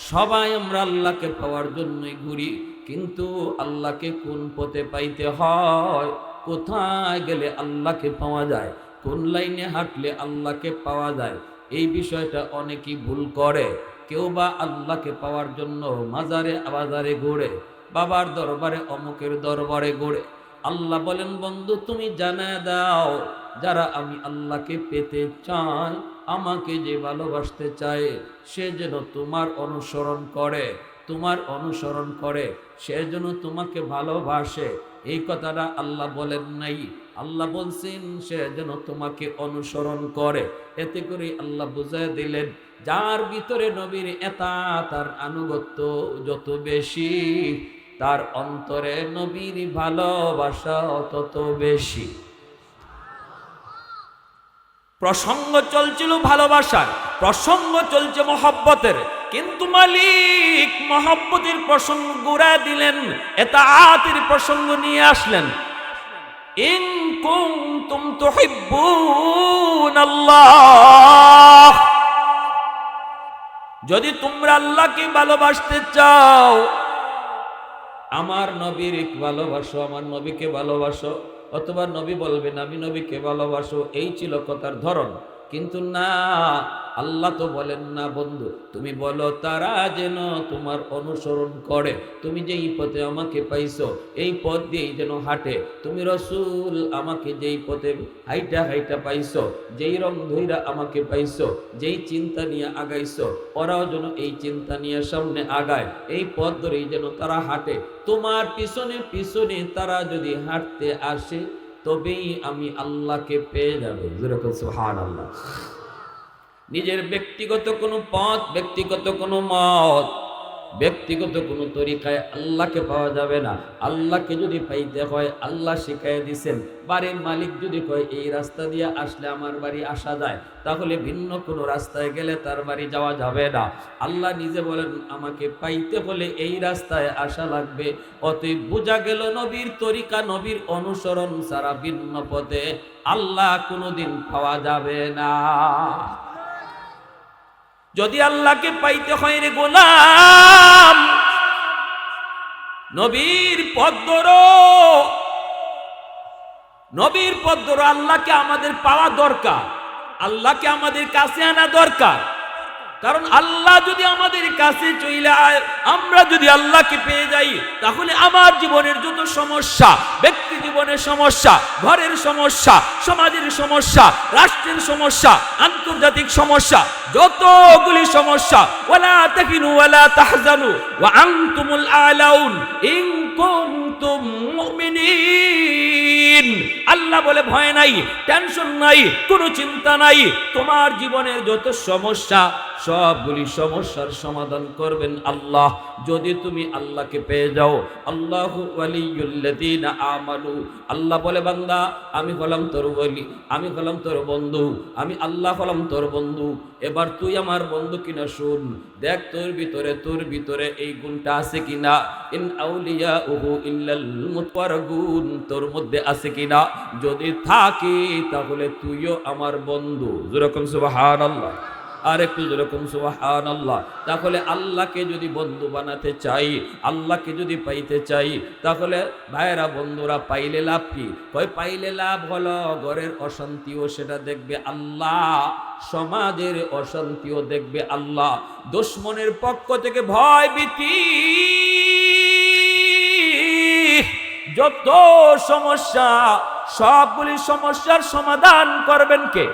Speaker 1: সবাই আমরা আল্লাহকে পাওয়ার জন্যই ঘুরি, কিন্তু আল্লাহকে কোন পথে পাইতে হয়, কোথায় গেলে আল্লাহকে পাওয়া যায়, কোন লাইনে হাঁটলে আল্লাহকে পাওয়া যায়, এই বিষয়টা অনেকেই ভুল করে। কেউ বা আল্লাহকে পাওয়ার জন্য মাজারে বাজারে ঘোরে, বাবার দরবারে অমুকের দরবারে ঘোরে। আল্লাহ বলেন, বন্ধু তুমি জানায় দাও, যারা আমি আল্লাহকে পেতে চাই, আমাকে যে ভালোবাসতে চায়, সে যেন তোমার অনুসরণ করে, তোমার অনুসরণ করে, সে যেন তোমাকে ভালোবাসে। এই কথাটা আল্লাহ বলেন নাই, আল্লাহ বলছেন সে যেন তোমাকে অনুসরণ করে। এতে করে আল্লাহ বুঝায় দিলেন, যার ভিতরে নবীর এতাত আর আনুগত্য যত বেশি, তার অন্তরে নবীর ভালোবাসা তত বেশি। প্রসঙ্গ চলছিল ভালোবাসার, প্রসঙ্গ চলছে মহব্বতের, কিন্তু মালিক মহব্বতের প্রসঙ্গ ঘুরা দিলেন, এতাআতের প্রসঙ্গ নিয়ে আসলেন। ইন কুনতুম তুহিব্বুনাল্লাহ, যদি তোমরা আল্লাহকে ভালোবাসতে চাও, আমার নবীর ভালোবাসো, আমার নবীকে ভালোবাসো। অথবা নবী বলবেন আমি নবীকে ভালোবাসো, এই ছিল কথার ধরন। কিন্তু না, আল্লাহ তো বলেন না বন্ধু, তুমি বলো তারা যেন তোমার অনুসরণ করে। তুমি যেই পথে আমাকে পাইছো, এই পথ দিয়েই যেন হাঁটে। তুমি রসুল আমাকে যেই পথে হাইটা হাইটা পাইছো, যেই রং ধইরা আমাকে পাইছো, যেই চিন্তা নিয়ে আগাইছো, ওরাও যেন এই চিন্তা নিয়ে সামনে আগায়। এই পথ ধরেই যেন তারা হাঁটে। তোমার পিছনে পিছনে তারা যদি হাঁটতে আসে, তবেই আমি আল্লাহকে পেয়ে যাবে। সুবহানাল্লাহ। নিজের ব্যক্তিগত কোনো পথ, ব্যক্তিগত কোনো মত, ব্যক্তিগত কোনো তরিকায় আল্লাহকে পাওয়া যাবে না। আল্লাহকে যদি পাইতে হয়, আল্লাহ শিখাইয়া দিয়েছেন। বাড়ির মালিক যদি কয় এই রাস্তা দিয়ে আসলে আমার বাড়ি আসা যায়, তাহলে ভিন্ন কোনো রাস্তায় গেলে তার বাড়ি যাওয়া যাবে না। আল্লাহ নিজে বলেন আমাকে পাইতে হলে এই রাস্তায় আসা লাগবে। অতএব বোঝা গেল নবীর তরিকা, নবীর অনুসরণ ছাড়া ভিন্ন পথে আল্লাহ কোনোদিন পাওয়া যাবে না। যদি আল্লাহকে পাইতে হয় রে গোলাম, নবীর পথ ধরো, নবীর পথ ধরো। আল্লাহকে আমাদের পাওয়া দরকার, আল্লাহকে আমাদের কাছে আনা দরকার। কারণ আল্লাহ যদি আমাদের কাছে চলে আয়, আমরা যদি আল্লাহকে পেয়ে যাই, তাহলে আমার জীবনের যত সমস্যা, ব্যক্তি জীবনের সমস্যা, ঘরের সমস্যা, সমাজের সমস্যা, রাষ্ট্রের সমস্যা, আন্তর্জাতিক সমস্যা, যতগুলি সমস্যা, ওয়ালা তাকিনু ওয়ালা তাহজানু ওয়া আনতুমুল আলাউন ইন কুনতুম মুমিনিন। আল্লাহ বলে ভয় নাই, টেনশন নাই, কোনো চিন্তা নাই। তোমার জীবনের যত সমস্যা, সবগুলি সমস্যার সমাধান করবেন আল্লাহ, যদি তুমি আল্লাহকে পেয়ে যাও। আল্লাহু ওয়ালিয়ুল্লাযীনা আমানু। আল্লাহ বলে বান্দা আমি হলাম তোর ওলি, আমি হলাম তোর বন্ধু, আমি আল্লাহ হলাম তোর বন্ধু। এবার তুই আমার বন্ধু কিনা শুন, দেখ তোর ভিতরে এই গুণটা আছে কিনা। ইন আউলিয়াউহু ইল্লাল মুতাওয়ারগুন, তোর মধ্যে আছে কিনা। যদি থাকে তাহলে তুইও আমার বন্ধু। যেরকম সুবহানাল্লাহ, আর একটু যেরকম সুবহানাল্লাহ। তাহলে আল্লাহকে যদি বন্ধু বানাতে চাই, আল্লাহকে যদি পাইতে চাই, তাহলে ভাইরা বন্ধুরা পাইলে লাভ কি? কই পাইলে লাভ হলো ঘরের অশান্তিও সেটা দেখবে আল্লাহ, সমাজের অশান্তিও দেখবে আল্লাহ, দুশমনের পক্ষ থেকে ভয় ভীতি, যত সমস্যা, সবগুলি সমস্যার সমাধান করবেন কে?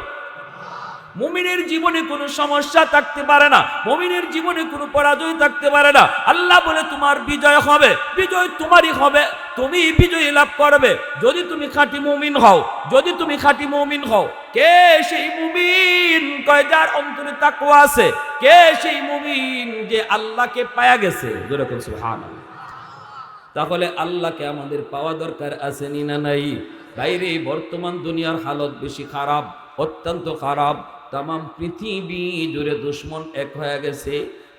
Speaker 1: মুমিনের জীবনে কোনো সমস্যা থাকতে পারে না, মুমিনের জীবনে কোনো পরাজয় থাকতে পারে না। আল্লাহ বলে তোমার বিজয় হবে, বিজয় তোমারই হবে, তুমি বিজয় লাভ করবে যদি তুমি খাঁটি মুমিন হও, যদি তুমি খাঁটি মুমিন হও। কে সেই মুমিন? কয় যার অন্তরে তাকওয়া আছে। কে সেই মুমিন? যে আল্লাহকে পায়া গেছে। যেরকম সুবহানাল্লাহ। তাহলে আল্লাহকে আমাদের পাওয়া দরকার আছে নি না নাই? বাইরে বর্তমান দুনিয়ার হালত বেশি খারাপ, অত্যন্ত খারাপ। তাম পৃথিবী জুড়ে দুশ্মন এক হয়ে গেছে।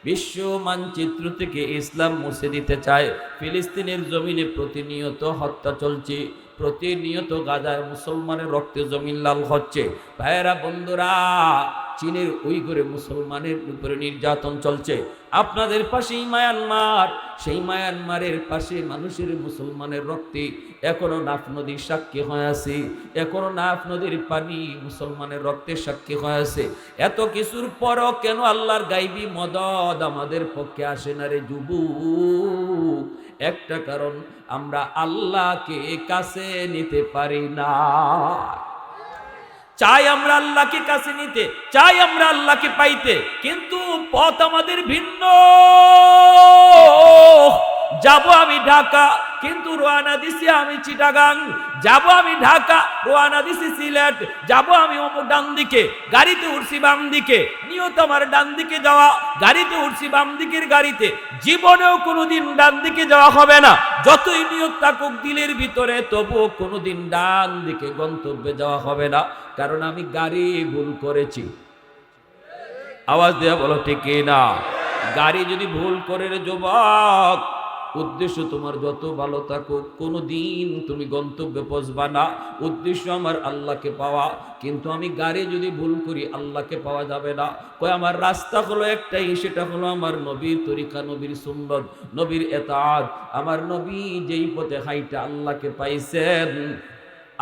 Speaker 1: বিশ্ব মানচিত্র থেকে ইসলাম মুছে দিতে চায়। ফিলিস্তিনের জমিনে প্রতিনিয়ত হত্যা চলছে, প্রতিনিয়ত গাজায় মুসলমানের রক্তে জমিন লাল হচ্ছে। ভাইয়েরা বন্ধুরা, চীনের উইঘুরে মুসলমানের উপরে নির্যাতন চলছে। আপনাদের পাশেই মায়ানমার, সেই মায়ানমারের পাশে মানুষের মুসলমানের রক্তে এখনো নাফ নদীর সাক্ষী হয়ে আছে, এখনো নাফ নদীর পানি মুসলমানের রক্তের সাক্ষী হয়ে আছে। এত কিছুর পরও কেন আল্লাহর গাইবী মদদ আমাদের পক্ষে আসে না রে যুবক? একটা কারণ, আমরা আল্লাহকে কাছে নিতে পারি না। চাই আমরা আল্লাহকে কাছে নিতে, চাই আমরা আল্লাহকে পাইতে, কিন্তু পথ আমাদের ভিন্ন। যাব আমি ঢাকা, কিন্তু রওনা দিছি আমি চিটাগাং। যাব আমি ঢাকা, রওনা দিছি সিলেট। যাব আমি অমুক ডান দিকে, গাড়িতে উঠছি বাম দিকে, নিয়ত আমার ডান দিকে যাওয়া, গাড়িতে উঠছি বাম দিকের গাড়িতে। জীবনেও কোনোদিন ডান দিকে যাওয়া হবে না, যতই নিয়ত থাকুক দিলের ভিতরে, তবুও কোনোদিন ডান দিকে গন্তব্যে যাওয়া হবে না, কারণ আমি গাড়ি ভুল করেছি। আওয়াজ দেয়া বলো ঠিক না? গাড়ি যদি ভুল করে রে যুবক, উদ্দেশ্য তোমার যত ভালো থাকুক, কোনোদিন তুমি গন্তব্যে পৌঁছবা না। উদ্দেশ্য আমার আল্লাহকে পাওয়া, কিন্তু আমি গাড়ি যদি ভুল করি আল্লাহকে পাওয়া যাবে না। কয় আমার রাস্তা হলো একটাই, সেটা হলো আমার নবীর তরিকা, নবীর সুন্নত, নবীর এতাআত। আমার নবী যেই পথে হাইটা আল্লাহকে পাইছেন,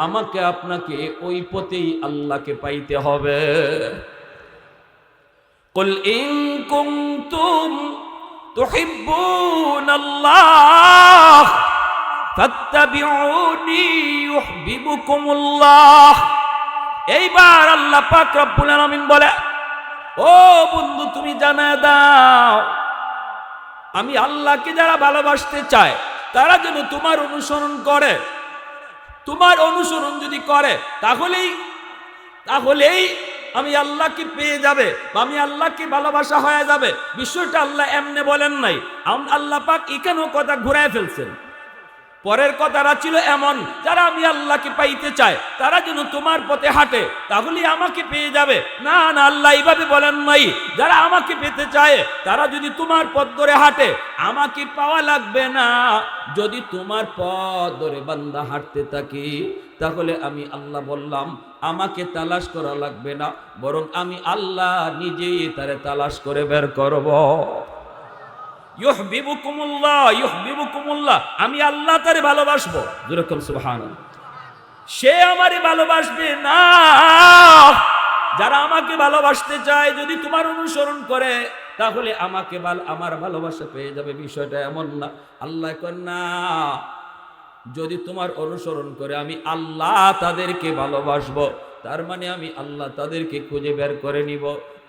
Speaker 1: আমাকে আপনাকে ওই পথেই আল্লাহকে পাইতে হবে। কুল ইন কুনতুম তুহিব্বুনাল্লাহ ফাত্তাবিউনি ইউহিব্বুকুমুল্লাহ। এইবার আল্লাহ পাক রব্বুল আলামিন বলে, ও বন্ধু তুমি জানায় দাও, আমি আল্লাহকে যারা ভালোবাসতে চায় তারা যেন তোমার অনুসরণ করে। তোমার অনুসরণ যদি করে তাহলেই আমি আল্লাহকে পেয়ে যাবে, বা আমি আল্লাহকে ভালোবাসা হয়ে যাবে। বিষয়টা আল্লাহ এমনি বলেন নাই, আল্লাহ পাক এখানেও কথা ঘুরায় ফেলছেন। পরের কথাটা ছিল এমন, যারা আমি আল্লাহকে পাইতে চায় তারা যেন তোমার পথে হাঁটে, তাহলেই আমাকে পেয়ে যাবে। না না, আল্লাহ এইভাবে বলেন নাই। যারা আমাকে পেতে চায় তারা যদি তোমার পথ ধরে হাঁটে, আমাকে পাওয়া লাগবে না। যদি তোমার পথ ধরে বান্দা হাঁটতে থাকি, তাহলে আমি আল্লাহ বললাম আমাকে তালাশ করা লাগবে না, বরং আমি আল্লাহ নিজেই তারে তালাশ করে বের করব। ইউহিব্বুকুমুল্লাহ ইউহিব্বুকুমুল্লাহ, আমি আল্লাহ তারে ভালোবাসবো। যেরকম সুবহানাল্লাহ, সে আমারে ভালোবাসবে না। যারা আমাকে ভালোবাসতে চায় যদি তোমার অনুসরণ করে, তাহলে আমাকে আমার ভালোবাসা পেয়ে যাবে। বিষয়টা এমন না। আল্লাহ কয় না, যদি তোমার অনুসরণ করে আমি আল্লাহ তাদেরকে ভালোবাসবো, তার মানে আমি আল্লাহ তাদেরকে খুঁজে বের করে নিব,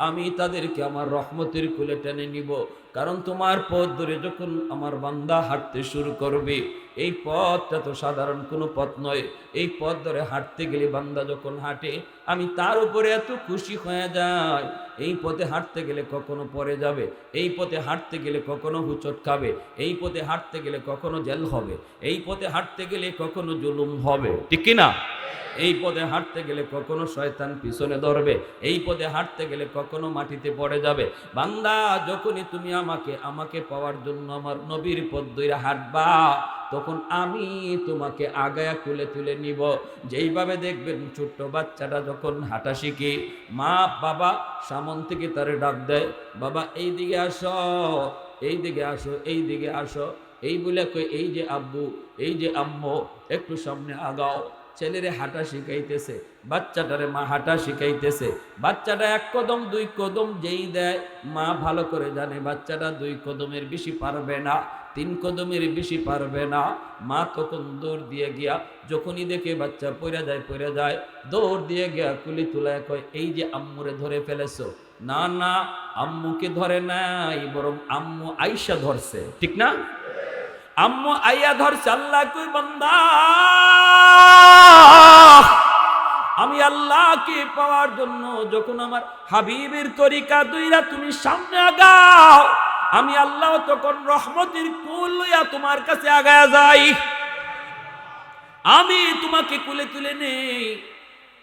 Speaker 1: আমি তাদেরকে আমার রহমতের কুলে টেনে নিব। কারণ তোমার পথ ধরে যখন আমার বান্দা হাঁটতে শুরু করবে, এই পথটা তো সাধারণ কোনো পথ নয়। এই পথ ধরে হাঁটতে গেলে বান্দা যখন হাঁটে, আমি তার উপরে এত খুশি হয়ে যাই। এই পথে হাঁটতে গেলে কখনো পড়ে যাবে, এই পথে হাঁটতে গেলে কখনো হুচট খাবে, এই পথে হাঁটতে গেলে কখনো জেল হবে, এই পথে হাঁটতে গেলে কখনো জুলুম হবে, ঠিক কিনা? এই পথে হাঁটতে গেলে কখনো শয়তান পিছনে ধরবে, এই পথে হাঁটতে গেলে কখনো মাটিতে পড়ে যাবে। বান্দা, যখনই তুমি আমাকে পাওয়ার জন্য আমার নবীর পথ ধরে হাঁটবা, তখন আমি তোমাকে আগায়া কুলে তুলে নিব। যেইভাবে দেখবেন ছোট্ট বাচ্চাটা যখন হাঁটা শিখে, মা বাবা সামন থেকে তারে ডাক দেয়, বাবা এই দিকে আসো, এই দিকে আসো, এই দিকে আসো, এই বলে কই এই যে আব্বু, এই যে আম্মু, একটু সামনে আগাও। ছেলেরে হাঁটা শিখাইতেছে, বাচ্চাটারে মা হাঁটা শিখাইতেছে। বাচ্চাটা এক কদম দুই কদম যেই দেয়, মা ভালো করে জানে বাচ্চাটা 2 কদমের বেশি পারবে না, 3 কদমের বেশি পারবে না। মা তখন দৌড় দিয়ে গিয়া, যখনই দেখে বাচ্চা পড়ে যায়, দৌড় দিয়ে গিয়া কুলি তুলায় কয়, এই যে আম্মুরে ধরে ফেলেছো। না না, আম্মুকে ধরে নাই, বরং আম্মু আইসা ধরছে, ঠিক না? আম্মু আইয়া ধরছে। আল্লাহ কই, বান্দা আমি আল্লাহকে পাওয়ার জন্য যখন আমার হাবিবের তরিকা দুইরা তুমি সামনে আগাও, আমি আল্লাহ তখন রহমতের কুল লইয়া তোমার কাছে আগায়া যাই, আমি তোমাকে কুলে তুলে নেই।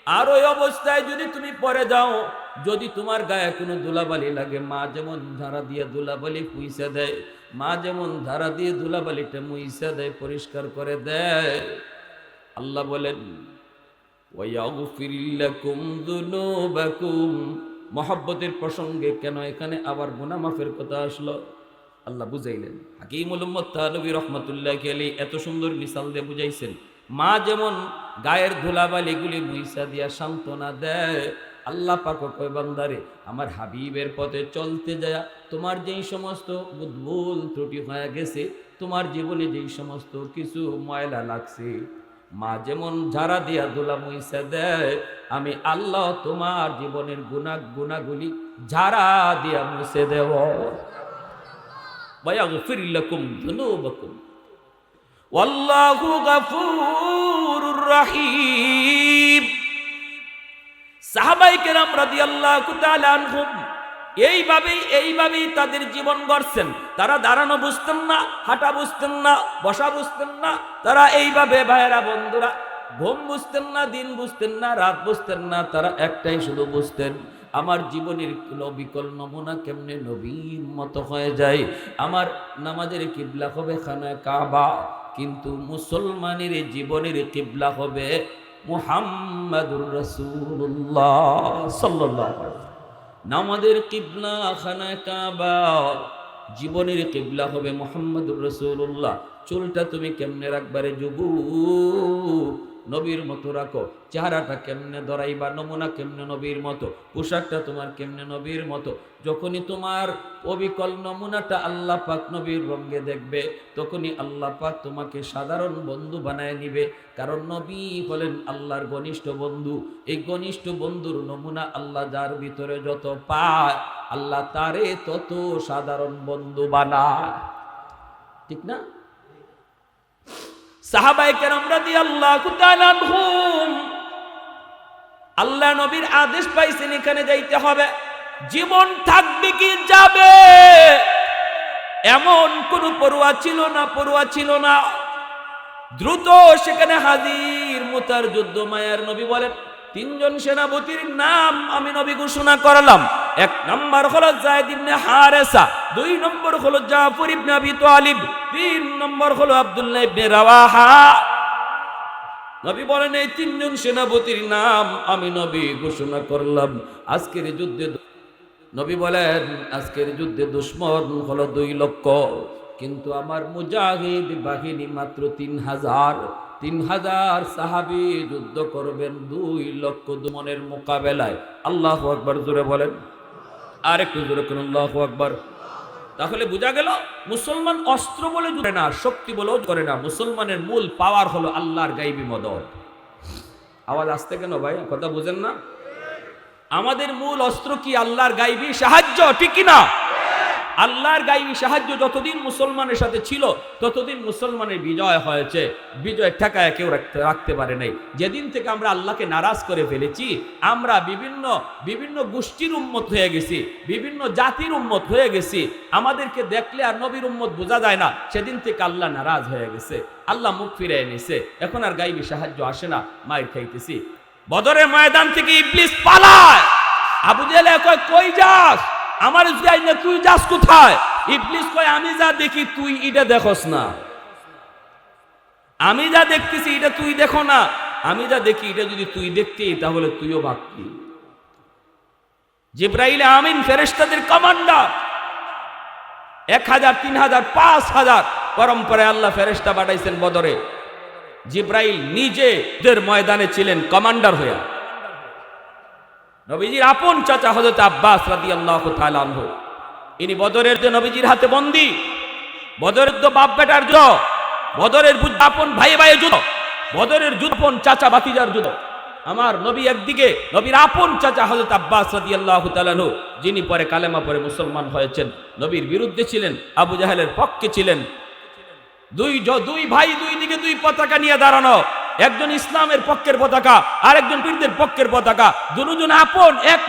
Speaker 1: আর ওই অবস্থায় যদি তুমি পড়ে যাও, যদি তোমার গায়ে কোনো ধুলাবালি লাগে, মা যেমন ধারা দিয়ে ধুলাবালি পুইসা দেয়, মা যেমন ধারা দিয়ে ধুলাবালিটা মুইসা দেয়, পরিষ্কার করে দেয়, আল্লাহ বলেন ওয়ায়াগফির লাকুম যুনুবাকুম। মহব্বতের প্রসঙ্গে কেন এখানে আবার গুনাহ মাফের কথা আসলো, আল্লাহ বুঝাইলেন। হাকিমুল উম্মত তানবী রাহমাতুল্লাহি আলাইহি এত সুন্দর মিসাল দিয়ে বুঝাইছেন। মা যেমন গায়ের ধুলাবালিগুলি মুইসা দিয়া সান্ত্বনা দেয়, আল্লাহ পাক কয়, বান্দারে আমার হাবিবের পথে চলতে যায় তোমার যেই সমস্ত ভুল ত্রুটি হয়ে গেছে, তোমার জীবনে যেই সমস্ত কিছু ময়লা লাগছে, মা যেমন ঝাড়া দিয়া ধুলা মুইসা দেয়, আমি আল্লাহ তোমার জীবনের গুনাহগুলি ঝাড়া দিয়া মুছে দেব। ওয়াগফির লাকুম যুনুবাকুম ওয়াল্লাহু গফুরুর রহিম। সাহাবায়ে কেরাম রাদিয়াল্লাহু তাআলা আনহুম এইভাবেই তাদের জীবন গড়ছেন। তারা দাঁড়ানো বুঝতেন না, হাঁটা বুঝতেন না, বসা বুঝতেন না। তারা এইভাবে ভাইয়েরা বন্ধুরা ঘুম বুঝতেন না, দিন বুঝতেন না, রাত বুঝতেন না। তারা একটাই শুধু বুঝতেন, আমার জীবনের বিকল নমুনা কেমনে নবীর মতো হয়ে যায়। আমার নামাজের কিবলা হবে খানায়ে কাবা, কিন্তু মুসলমানের জীবনের কিবলা হবে মুহাম্মাদুর রাসূলুল্লাহ সাল্লাল্লাহু আলাইহি ওয়াসাল্লাম। নামাজের কিবলা খানায়ে কাবা, জীবনের কিবলা হবে মুহাম্মাদুর রাসূলুল্লাহ। চুলটা তুমি কেমনে রাখবারে যুবক, নবীর মতো রাখো। চেহারাটা কেমনে ধরাইবা, নমুনা কেমনে নবীর মতো। পোশাকটা তোমার কেমনে নবীর মতো। যখনই তোমার অবিকল নমুনাটা আল্লাহ পাক নবীর রঙে দেখবে, তখনই আল্লাহ পাক তোমাকে সাধারণ বন্ধু বানায় নিবে। কারণ নবী হলেন আল্লাহর ঘনিষ্ঠ বন্ধু। এই ঘনিষ্ঠ বন্ধুর নমুনা আল্লাহ যার ভিতরে যত পায়, আল্লাহ তারে তত সাধারণ বন্ধু বানায়। ঠিক না? সাহাবায়ে কেরাম রাদিয়াল্লাহু তাআলা আনহুম আল্লাহ নবীর আদেশ পাইছেন এখানে যাইতে হবে। জীবন থাকবে কি যাবে এমন কোন পরোয়া ছিল না। দ্রুত সেখানে হাজির। মুতার যুদ্ধ মায়ার নবী বলেন, তিনজন সেনাপতির নাম আমি নবী ঘোষণা করলাম। এক নম্বর হলো যায়েদ ইবনে হারেসা, দুই নম্বর হলো জাফর ইবনে আবি তালিব, তিন নম্বর হলো আব্দুল্লাহ ইবনে রাওয়াহা। নবী বলেন, এই তিনজন সেনাপতির নাম আমি নবী ঘোষণা করলাম। আজকের যুদ্ধে নবী বলেন, আজকের যুদ্ধে দুশমন হলো 2 লক্ষ, কিন্তু আমার মুজাহিদ বাহিনী মাত্র 3000। 3000 সাহাবী যুদ্ধ করবেন 2 লক্ষ দুশমনের মোকাবেলায়। আল্লাহু আকবার জোরে বলেন, আর একটু জোরে করুন আল্লাহু আকবার। তাহলে বোঝা গেল মুসলমান অস্ত্র বলে জুড়ে না, শক্তি বলেও করে না। মুসলমানের মূল পাওয়ার হলো আল্লাহর গায়বী মদদ। আওয়াজ আসতে কেন ভাই, কথা বুঝেন না? আমাদের মূল অস্ত্র কি? আল্লাহর গায়বী সাহায্য, ঠিক কি না? আল্লাহর গায়বী সাহায্য যতদিন মুসলমানের সাথে ছিল, ততদিন মুসলমানের বিজয় হয়েছে। বিজয় ঠেকায় কেউ রাখতে পারে নাই। যেদিন থেকে আমরা আল্লাহকে নারাজ করে ফেলেছি, আমরা বিভিন্ন গোষ্ঠীর উম্মত হয়ে গেছি, বিভিন্ন জাতির উম্মত হয়ে গেছি। আমাদেরকে দেখলে আর নবীর উম্মত বোঝা যায় না। সেদিন থেকে আল্লাহ নারাজ হয়ে গেছে, আল্লাহ মুখ ফিরে এনেছে। এখন আর গায়বী সাহায্য আসে না, মাইর খাইতেছি। বদরের ময়দান থেকে ইবলিস পালায়। আবু জেহেল কয়, কই যাস? আমার যাই না, তুই যাস কোথায়? ইবলিস কয়, আমি যা দেখি তুই এটা দেখোস না। আমি যা দেখতেছি এটা তুই দেখো না। আমি যা দেখি এটা যদি তুই দেখতি, তাহলে তুইও ভাবতি। জিবরাইল আমিন ফেরেশতাদের কমান্ডার, 1000, 3000, 5000 পরম্পরায় আল্লাহ ফেরেশতা পাঠাইছেন বদরে। জিবরাইল নিজে ময়দানে ছিলেন কমান্ডার হয়ে। নবীজির আপন চাচা হযরত আব্বাস রাদিয়াল্লাহু তাআলা আনহু, ইনি বদরের যে নবীজির হাতে বন্দী। বদরের তো বাপ বেটার যুদ্ধ, বদরের আপন ভাই যুদ্ধ, বদরের যুদ্ধ আপন চাচা ভাতিজার যুদ্ধ। আমার নবী একদিকে, নবীর আপন চাচা হযরত আব্বাস রাদিয়াল্লাহু তাআলা আনহু, যিনি পরে কালেমা পড়ে মুসলমান হয়েছেন, নবীর বিরুদ্ধে ছিলেন, আবু জাহেলের পক্ষে ছিলেন। দুই ভাই, দুই দিকে 2 পতাকা নিয়ে দাঁড়ানো। একজন ইসলামের পক্ষের পতাকা, আর একজন পীরদের পক্ষের পতাকা। দুজন আপন, এক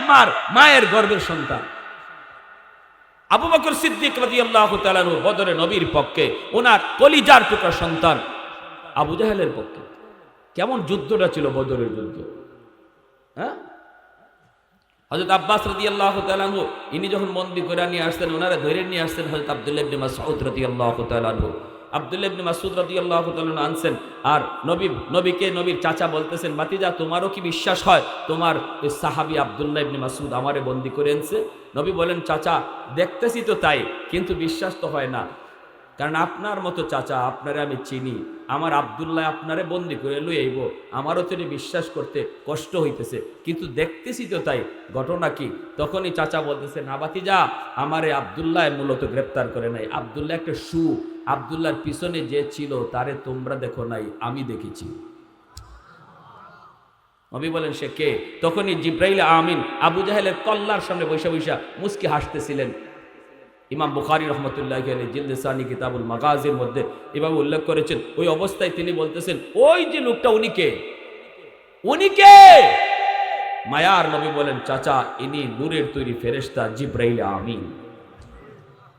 Speaker 1: মায়ের গর্ভের সন্তান। আবু বকর সিদ্দিক রাদিয়াল্লাহু তাআলা আনহু বদরে নবীর পক্ষে, ওনার কলিজার টুকরা সন্তান আবু জাহেলের পক্ষে। কেমন যুদ্ধটা ছিল বদরের যুদ্ধ, হ্যাঁ? হযরত আব্বাস রাদিয়াল্লাহু তাআলা আনহু, ইনি যখন বন্দী করে নিয়ে আসতেন, ওনারা ধরে নিয়ে আসতেন হযরত আব্দুল্লাহ ইবনে মাসউদ রাদিয়াল্লাহু তাআলা আনহু। আব্দুল্লাহ ইবনে মাসউদ রাদিয়াল্লাহু তাআলা আনছেন, আর নবীকে নবীর চাচা বলতেছেন, ভাতিজা তোমারও কি বিশ্বাস হয় তোমার ওই সাহাবী আব্দুল্লাহ ইবনে মাসউদ আমারে বন্দী করে এনেছে? নবী বলেন, চাচা দেখতেছি তো তাই, কিন্তু বিশ্বাস তো হয় না। কারণ আপনার মতো চাচা, আপনারে আমি চিনি। আমার আব্দুল্লাহ আপনারে বন্দী করে লই আইব, আমারও তো বিশ্বাস করতে কষ্ট হইতেছে, কিন্তু দেখতেছি তো তাই। ঘটনা কি? তখনই চাচা বলতেছে, না ভাতিজা, আমারে আব্দুল্লাহ মূলত গ্রেপ্তার করে নাই। আব্দুল্লাহ একটা আব্দুল্লাহর পিছনে যে ছিল তারে তোমরা দেখো নাই, আমি দেখেছি। নবী বলেন সে কে? তখনই জিব্রাইল আমিন আবু জাহেলের কল্লার সামনে বৈশা বৈশা মুস্কি হাসতেছিলেন। ইমাম বুখারী রাহমাতুল্লাহি আলাইহি জিলদে সানি কিতাবুল মাগাজির মধ্যে এভাবে উল্লেখ করেছেন। ওই অবস্থায় তিনি বলতেছেন, ওই যে লোকটা উনি কে? উনি কে? মায়ার নবী বলেন, চাচা ইনি নূরের তৈরি ফেরেশতা জিব্রাইল আমিন।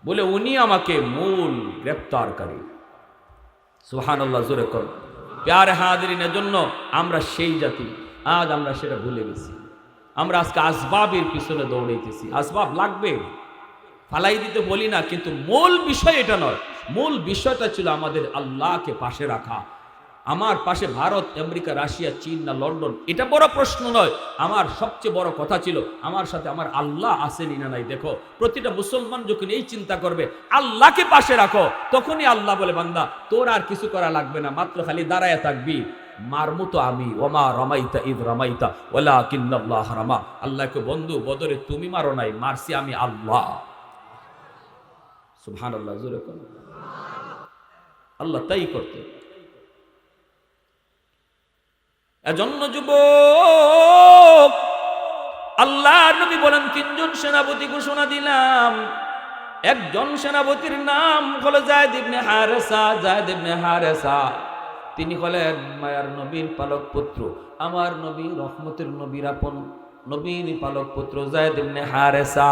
Speaker 1: বলে উনি আমাকে মূল গ্রেফতারকারী। সুবহানাল্লাহ, জোরে কর। প্যারে হাজিরিনের জন্য আমরা সেই জাতি, আজ আমরা সেটা ভুলে গেছি। আমরা আজকে আসবাবের পিছনে দৌড়াইতেছি। আসবাব লাগবে, ফালাই দিতে বলি না, কিন্তু মূল বিষয় এটা নয়। মূল বিষয়টা ছিল আমাদের আল্লাহকে পাশে রাখা। আমার পাশে ভারত, আমেরিকা, রাশিয়া, চীন না লন্ডন, এটা বড় প্রশ্ন নয়। আমার সবচেয়ে বড় কথা ছিল আমার সাথে আমার আল্লাহ আসেনি না নাই। দেখো, প্রতিটা মুসলমান যখন এই চিন্তা করবে আল্লাহকে পাশে রাখো, তখনই আল্লাহ বলে, বান্দা তোর আর কিছু করা লাগবে না, মাত্র খালি দাঁড়ায় থাকবি, মারমু তো আমি। ওমা রামাইতা ইদ রামাইতা ওয়ালাকিন্নাল্লাহ রামা। আল্লাহকে বন্ধু, বদরে তুমি মারো নাই, মারছি আমি আল্লাহ। সুবহানাল্লাহ, জোরে কর। আল্লাহ তাই করতে। এজন্য যুবক, আল্লাহর নবী বলেন, তিনজন সেনাপতি ঘোষণা দিলাম। একজন সেনাপতির নাম হলো যায়েদ ইবনে হারেসা। যায়েদ ইবনে হারেসা তিনি হলেন মায়ার নবীর পালক পুত্র, আমার নবী রহমতের নবীর আপন নবীর পালক পুত্র যায়েদ ইবনে হারেসা।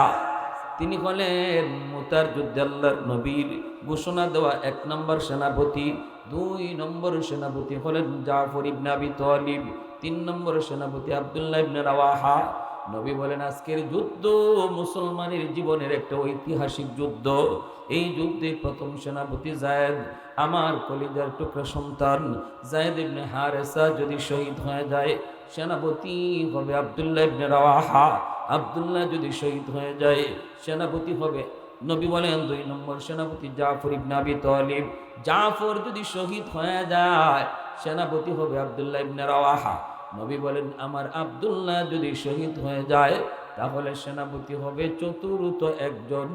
Speaker 1: তিনি হলেন মুতার যুদ্ধে আল্লাহর নবীর ঘোষণা দেওয়া 1 নম্বর সেনাপতি। 2 নম্বর সেনাপতি হলেন জাফর ইবনে আবি তালিব। 3 নম্বর সেনাপতি আব্দুল্লাহ ইবনে রাওয়াহা। নবী বলেন, আজকের যুদ্ধ মুসলমানের জীবনের একটা ঐতিহাসিক যুদ্ধ। এই যুদ্ধে প্রথম সেনাপতি যায়েদ, আমার কলিজার টুকরা সন্তান যায়েদ ইবনে হারেসা যদি শহীদ হয়ে যায়, সেনাপতি হবে আব্দুল্লাহ ইবনে রাওয়াহা। আব্দুল্লাহ যদি শহীদ হয়ে যায়, সেনাপতি হবে, নবী বলেন, 2 নম্বর সেনাপতি জাফর ইবনে আবি তালিব। জাফর যদি শহীদ হয়ে যায়, সেনাপতি হবে আব্দুল্লাহ ইবনে রাওয়াহা। নবী বলেন, আমার আব্দুল্লাহ যদি শহীদ হয়ে যায়, তাহলে সেনাপতি হবে চতুর্থ একজন,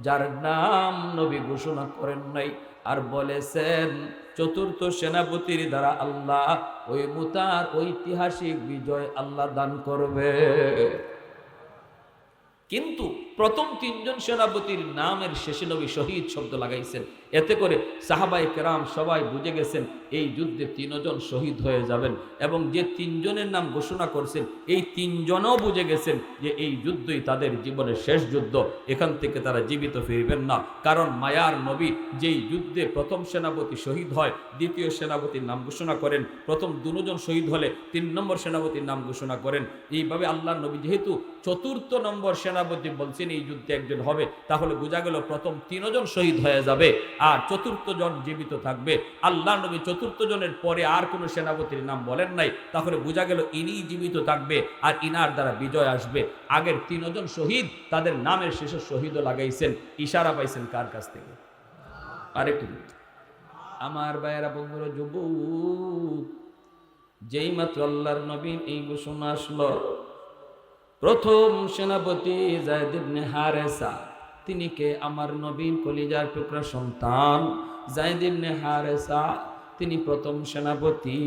Speaker 1: যার নাম নবী ঘোষণা করেন নাই, আর বলেছেন চতুর্থ সেনাপতির দ্বারা আল্লাহ ওই মুতার ঐতিহাসিক বিজয় আল্লাহ দান করবে। কিন্তু প্রথম 3 জন সেনাপতির নামের শেষে নবী শহীদ শব্দ লাগাইছেন। এতে করে সাহাবায়ে কেরাম সবাই বুঝে গেছেন এই যুদ্ধে 3 জন শহীদ হয়ে যাবেন, এবং যে 3 জনের নাম ঘোষণা করছেন এই 3 জনও বুঝে গেছেন যে এই যুদ্ধই তাদের জীবনের শেষ যুদ্ধ, এখান থেকে তারা জীবিত ফিরবেন না। কারণ মায়ার নবী যেই যুদ্ধে প্রথম সেনাপতি শহীদ হয়, দ্বিতীয় সেনাপতির নাম ঘোষণা করেন, প্রথম 2 জন শহীদ হলে 3 নম্বর সেনাপতির নাম ঘোষণা করেন। এইভাবে আল্লাহর নবী যেহেতু চতুর্থ নম্বর সেনাপতি বলছেন এই যুদ্ধে একজন হবে, তাহলে বোঝা গেল প্রথম 3 জন শহীদ হয়ে যাবে আর চতুর্থ জন জীবিত থাকবে। আল্লাহ নবী চতুর্থ জনের পরে আর কোন সেনাপতির নাম বলেন নাই, তাহলে বোঝা গেল ইনি জীবিত থাকবে আর ইনার দ্বারা বিজয় আসবে। আগের 3 জন শহীদ, তাদের নামের শেষে শহীদও লাগাইছেন, ইশারা পাইছেন কার কাছ থেকে? আরেকটু আমার ভাইয়েরা, বন্ধুরা, যুবক, যেই মাত্র আল্লাহর নবীর এই ঘোষণা আসলো, প্রথম সেনাপতি যায়েদ ইবনে হারেসা, তিনি কে? আমার নবীর কলিজার টুকরা সন্তান যায়েদ ইবনে হারেসা, তিনি প্রথম সেনাপতি।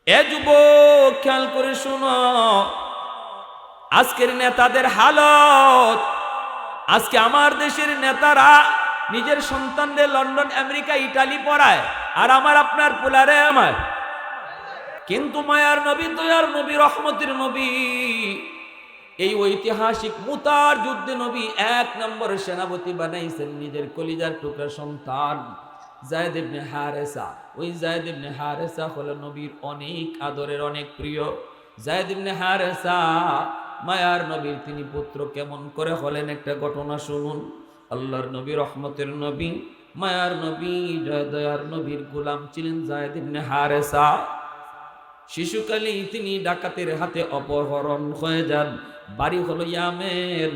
Speaker 1: এ যুবক, খেয়াল করে শোনো, আজকের নেতাদের হালত। আজকে আমার দেশের নেতারা নিজের সন্তানদের লন্ডন, আমেরিকা, ইটালি পড়ায়, আর আমার আপনার পোলারে আমার। কিন্তু মায়ার নবী, দয়ার নবী, রহমতের নবী, এই ঐতিহাসিক মুতার যুদ্ধে নবী 1 নম্বর সেনাপতি বানাইছেন নিজের কলিজার টুকরা সন্তান যায়েদ ইবনে হারেসা। ওই যায়েদ ইবনে হারেসা হলো নবীর অনেক আদরের, অনেক প্রিয়। যায়েদ ইবনে হারেসা মায়ার নবীর তিনি পুত্র কেমন করে হলেন একটা ঘটনা শুনুন। আল্লাহর নবী, রহমতের নবী, মায়ার নবী, দয়ার নবীর গোলাম ছিলেন যায়েদ ইবনে হারেসা। শিশুকালেই তিনি ডাকাতের হাতে অপহরণ হয়ে যান। বাড়ি হলো ইয়ামেন।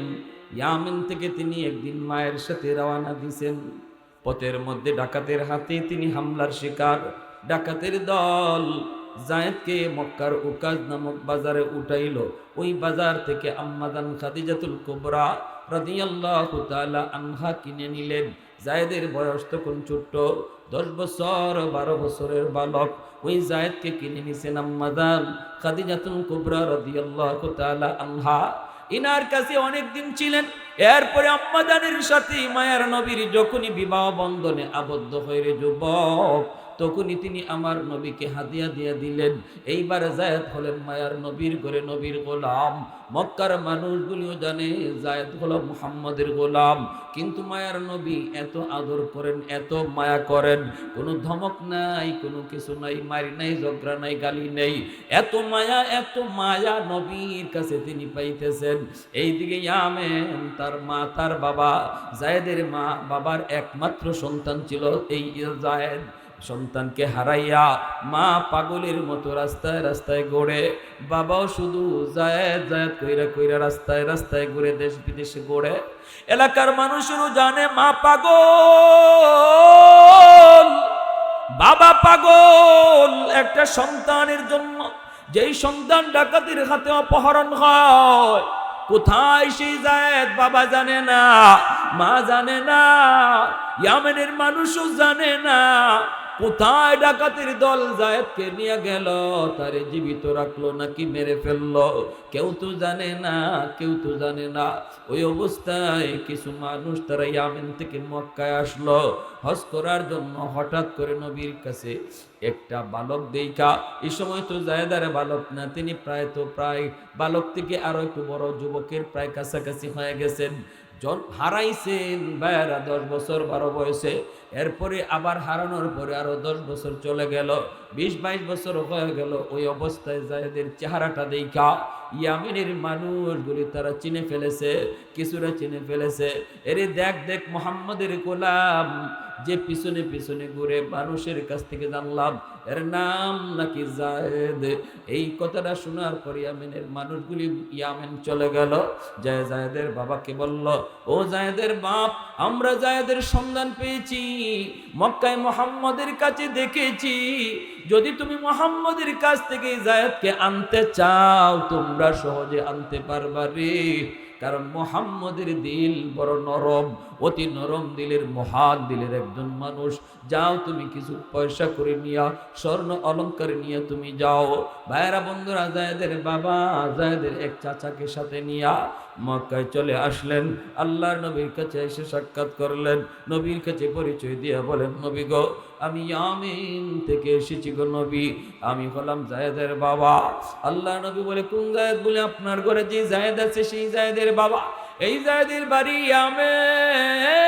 Speaker 1: ইয়ামেন থেকে তিনি একদিন মায়ের সাথে রওনা দিয়েছেন। পথের মধ্যে ডাকাতের হাতে তিনি হামলার শিকার। ডাকাতের দল জায়েদকে মক্কার উকাজ নামক বাজারে উঠাইলো। ওই বাজার থেকে আম্মাজান খাদিজাতুল কুবরা রাদিয়াল্লাহু তাআলা আনহা কিনে নিলেন। জায়েদের বয়স তখন ছোট্ট, 10 বছর 12 বছরের বালক। ওই জায়েদকে কিনে নিছেন আম্মাজান খাদিজাতুল কুবরা রাদিয়াল্লাহু তাআলা আনহা। ইনার কাছে অনেক দিন ছিলেন। এরপরে আম্মাজানের সাথে মায়ার নবীর যখনই বিবাহ বন্ধনে আবদ্ধ হয়ে যুবক, তখনই তিনি আমার নবীকে হাদিয়া দিয়ে দিলেন। এইবার জায়েদ হলেন মায়ার নবীর ঘরে নবীর গোলাম। মক্কার মানুষগুলিও জানে জায়েদ হলো মুহাম্মদের গোলাম, কিন্তু মায়ার নবী এত আদর করেন, এত মায়া করেন, কোনো ধমক নাই, কোনো কিছু নাই, মারি নাই, ঝগড়া নাই, গালি নেই। এত মায়া নবীর কাছে তিনি পাইতেছেন। এইদিকে ইয়ামেন, তার মা, তার বাবা, জায়েদের মা বাবার একমাত্র সন্তান ছিল এই জায়েদ। সন্তানকে হারাইয়া মা পাগলের মতো রাস্তায় রাস্তায় ঘোরে, বাবাও শুধু জায়েদ জায়েদ কইরা কইরা রাস্তায় রাস্তায় ঘুরে, দেশ বিদেশে ঘোরে। এলাকার মানুষেরও জানে মা পাগল, বাবা পাগল একটা সন্তানের জন্য। যেই সন্তান ডাকাতের হাতে অপহরণ হয়, কোথায় সেই জায়েদ বাবা জানে না, মা জানে না, ইয়ামেনের মানুষও জানে না কোথায় ডাকাতের দল জায়েদকে নিয়ে গেল, তারে জীবিত রাখলো নাকি মেরে ফেললো, কেউ তো জানে না, কেউ তো জানে না। ওই অবস্থায় কিছু মানুষ তারা ইয়ামেন থেকে মক্কায় আসলো হজ করার জন্য। হঠাৎ করে নবীর কাছে একটা বালক দেখা, এই সময় তো জায়েদার বালক না, তিনি প্রায় বালক থেকে আরো একটু বড় যুবকের প্রায় কাছাকাছি হয়ে গেছেন। হারাইছেন ভাইয়ারা 10 বছর 12 বয়সে। এরপরে আবার হারানোর পরে আরো 10 বছর চলে গেল, 20-22 বছর হয়ে গেল। ওই অবস্থায় জায়েদের চেহারাটা দেখা ইয়ামেনের মানুষগুলি তারা চিনে ফেলেছে, কিছুরা চিনে ফেলেছে। এরে দেখ দেখ মুহাম্মদের গোলাম যে পিছনে পিছনে ঘুরে, মানুষের কাছ থেকে জানলাম এর নাম নাকি জায়েদ। এই কথাটা শোনার পর ইয়ামেনের মানুষগুলি ইয়ামেন চলে গেল। জায়েদের বাবাকে বলল, ও জায়েদের বাপ, আমরা জায়েদের সন্ধান পেয়েছি, মক্কায় মুহাম্মদের কাছে দেখেছি। যদি তুমি মুহাম্মদের কাছ থেকে জায়েদকে আনতে চাও, তোমরা সহজে আনতে পারবা রে, কারণ মুহাম্মদের দিল বড় নরম, অতি নরম দিলের, মহান দিলের একজন মানুষ। যাও তুমি কিছু পয়সা করে নিয়া, স্বর্ণ অলংকার নিয়ে তুমি যাও। ভাইরা বন্ধুরা, জায়েদের বাবা জায়েদের এক চাচাকে সাথে নিয়া মক্কায় চলে আসলেন। আল্লাহর নবীর কাছে এসে সাক্ষাৎ করলেন, নবীর কাছে পরিচয় দিয়ে বলেন, নবী গো, আমি ইয়ামেন থেকে এসেছি গো নবী, আমি হলাম জায়েদের বাবা। আল্লাহ নবী বলে, কোন জায়েদ? বলে, আপনার ঘরে যে জায়েদ আছে সেই জায়েদের বাবা। এই জায়েদের বাড়ি ইয়ামেন।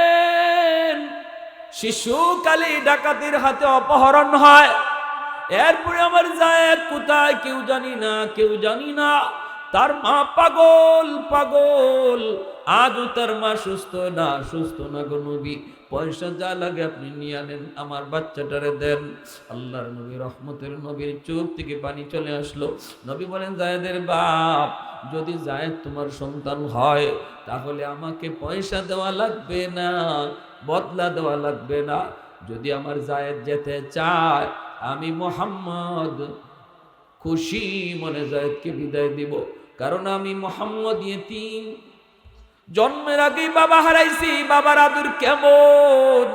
Speaker 1: শিশুকালে ডাকাতের হাতে অপহরণ হয়। এরপরে আমার জায়েদ কোথায় কেউ জানি না, কেউ জানি না। তার মা পাগল, আজও তার মা সুস্থ না গো নবী, পয়সা যা লাগে আপনি নিয়ে আনেন, আমার বাচ্চাটারে দেন। আল্লাহর নবী রহমতের নবীর চোখ থেকে পানি চলে আসলো। নবী বলেন, জায়েদের বাপ, যদি জায়েদ তোমার সন্তান হয়, তাহলে আমাকে পয়সা দেওয়া লাগবে না, বদলা দেওয়া লাগবে না। যদি আমার জায়েদ যেতে চায়, আমি মুহাম্মদ খুশি মনে জায়েদকে বিদায় দিব, কারণ আমি মুহাম্মদ ইয়েতিম, জন্মের আগেই বাবা হারাইছি। বাবার আদর কেমন,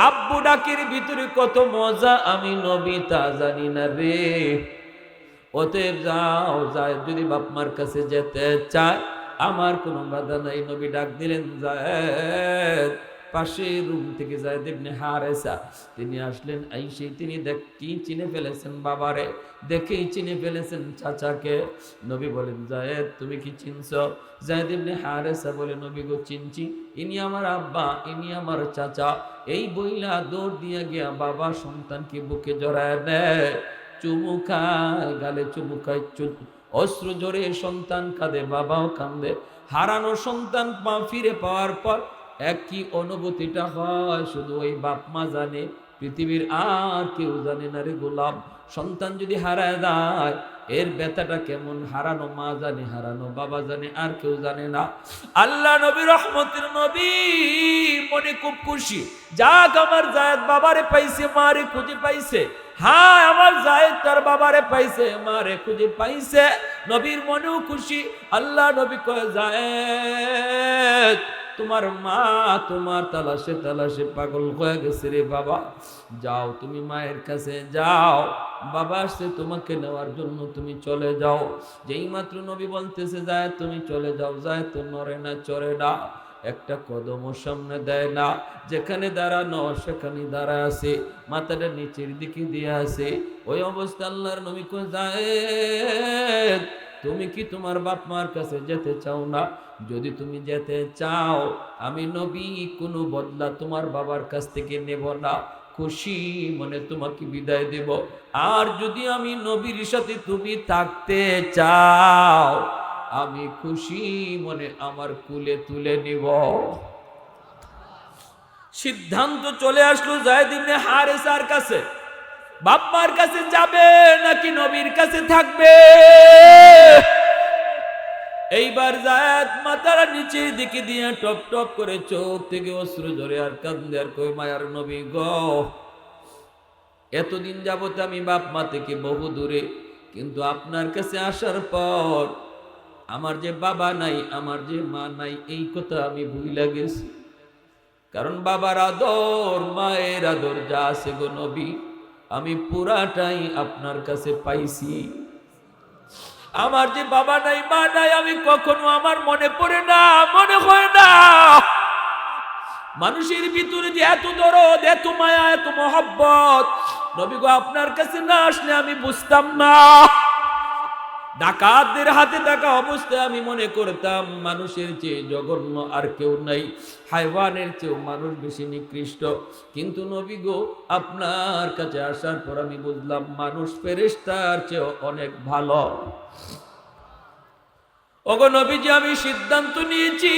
Speaker 1: আব্বু ডাকের ভিতরে কত মজা, আমি নবী তা জানি না রে। অতএব যাও, জায়েদ যদি বাপমার কাছে যেতে চায়, আমার কোনো বাধা নাই। নবী ডাক দিলেন, জায়েদ। পাশের রুম থেকে জায়েদ ইবনে হারেসা তিনি আসলেন। আইসে তিনি কি চিনে ফেলেছেন বাবারে, দেখেই চিনে ফেলেছেন চাচাকে। নবী বলেন, জায়েদ তুমি কি চিনছ? জায়েদ ইবনে হারেসা বলে, নবী গো, চিনছি, ইনি আমার আব্বা, ইনি আমার চাচা। এই বইলা দৌড় দিয়ে গিয়া বাবা সন্তানকে বুকে জড়ায় নেয়, চুমু খায়, গালে চুমু খায়, অশ্রু জোরে সন্তান কাঁদে, বাবাও কান্দে। হারানো সন্তান ফিরে পাওয়ার পর একই অনুভূতিটা হয়, শুধু ওই বাপ মা জানে, পৃথিবীর আর কেউ জানে না রে গোলাম। সন্তান যদি হারায় যায়, এর ব্যথাটা কেমন, হারানো মা জানে, হারানো বাবা জানে, আর কেউ জানে না। আল্লাহ নবী রহমতের নবী মনে খুব খুশি, যাক আমার জায়েদ বাবারে পাইছে, মারে খুঁজে পাইছে। হ্যাঁ, আমার জায়েদ তার বাবারে পাইছে, মারে খুঁজে পাইছে। নবীর মনেও খুশি। আল্লাহ নবী কয়, জায়েদ তোমার মা তোমার তালাশে তালাশে পাগল হয়ে গেছে রে বাবা, যাও তুমি মায়ের কাছে যাও, বাবা আসছে তোমাকে নেওয়ার জন্য, তুমি চলে যাও। যেই মাত্র নবী বলতেছে জায়েদ তুমি চলে যাও, জায়েদ তো নড়ে না চড়ে না, একটা কদমও সামনে দেয় না, যেখানে দাঁড়ানো সেখানে দাঁড়ায় আছে, মাথাটা নিচের দিকে দিয়ে আছে। ওই অবস্থা আল্লাহর নবী কই, জায়েদ তুমি কি তোমার বাপ মার কাছে যেতে চাও না? যদি তুমি যেতে চাও, আমি নবী কোনো বদলা তোমার বাবার কাছ থেকে নেব না, খুশি মনে তোমাকে বিদায় দেব। আর যদি আমি নবীর সাথে তুমি থাকতে চাও, আমি খুশি মনে আমার কুলে তুলে নিব। সিদ্ধান্ত চলে আসলো যায়েদ ইবনে হারেসার কাছে, বাপ্পার কাছে যাবে নাকি নবীর কাছে থাকবে। এইবার যায়েদ মাথার নিচের দিকে দিয়ে টপ টপ করে চোখ থেকে অশ্রু ঝরে আর কান্দে আর কই, মায়ার নবী গো, এতদিন যাবত আমি বাপ মা থেকে বহু দূরে, কিন্তু আপনার কাছে আসার পর আমার যে বাবা নাই, আমার যে মা নাই, এই কথা আমি ভুলে গেছি। কারণ বাবার আদর মায়ের আদর যা আছে গো নবী, আমি পুরাটাই আপনার কাছে পাইছি। আমার যে বাবা নাই মা নাই, আমি কখনো আমার মনে পড়ে না, মনে হয় না মানুষের ভিতরে যে এত দরদ, এত মায়া, এত মহব্বত, নবী গো আপনার কাছে না আসলে আমি বুঝতাম না। ডাকাতদের হাতে থাকা অবস্থায় আমি মনে করতাম মানুষের চেয়ে জঘন্য আর কেউ নাই, হায়ওয়ানের চেয়েও মানুষ বেশি নিকৃষ্ট। কিন্তু নবী গো আপনার কাছে আসার পর আমি বুঝলাম মানুষ ফেরেশতার চেয়েও অনেক ভালো। ওগো নবীজি, আমি সিদ্ধান্ত নিয়েছি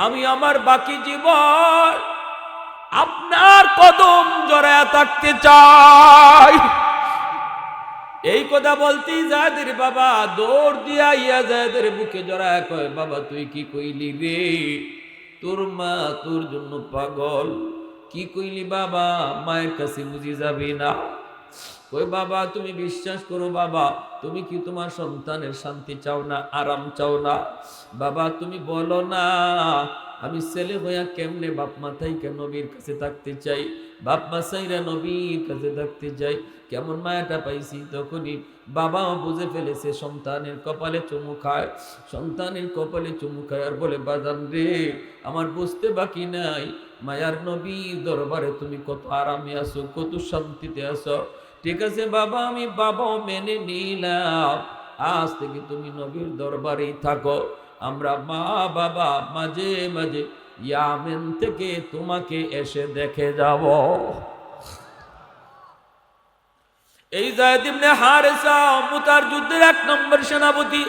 Speaker 1: আমি আমার বাকি জীবন আপনার কদম জড়ায়া থাকতে চাই। এই কথা বলতেই যায়েদের বাবা দৌড় দিয়া ইয়া যায়েদের বুকে জড়ায় কয়, বাবা তুই কি কইলি রে? তোর মা তোর জন্য পাগল। কি কইলি বাবা? মায়ের কাছে বুঝি যাবি না? কই বাবা তুমি বিশ্বাস করো বাবা, তুমি কি তোমার সন্তানের শান্তি চাও না, আরাম চাও না? বাবা তুমি বলো না, আমি ছেলে হইয়া কেমনে বাপ মাথায় কেন নবীর কাছে থাকতে চাই, বাপ মা চাইরা নবীর কাছে থাকতে চাই। কেমন মায়াটা পাইছি। তখনই বাবাও বুঝে ফেলেছে সন্তানের কপালে চুমু খায়, সন্তানের কপালে চুমু খায় আর বলে, বাজান রে আমার বুঝতে বাকি নাই, মায়ার নবীর দরবারে তুমি কত আরামে আছো, কত শান্তিতে আছো। ঠিক আছে বাবা, আমি বাবাও মেনে নিলাম, আজ থেকে তুমি নবীর দরবারেই থাকো। আমরা মা বাবা মাঝে মাঝে ইয়ামেন থেকে তোমাকে এসে দেখে যাব। এই যায়েদ ইবনে হারেসা মুতার যুদ্ধের 1 নম্বর সেনাপতি।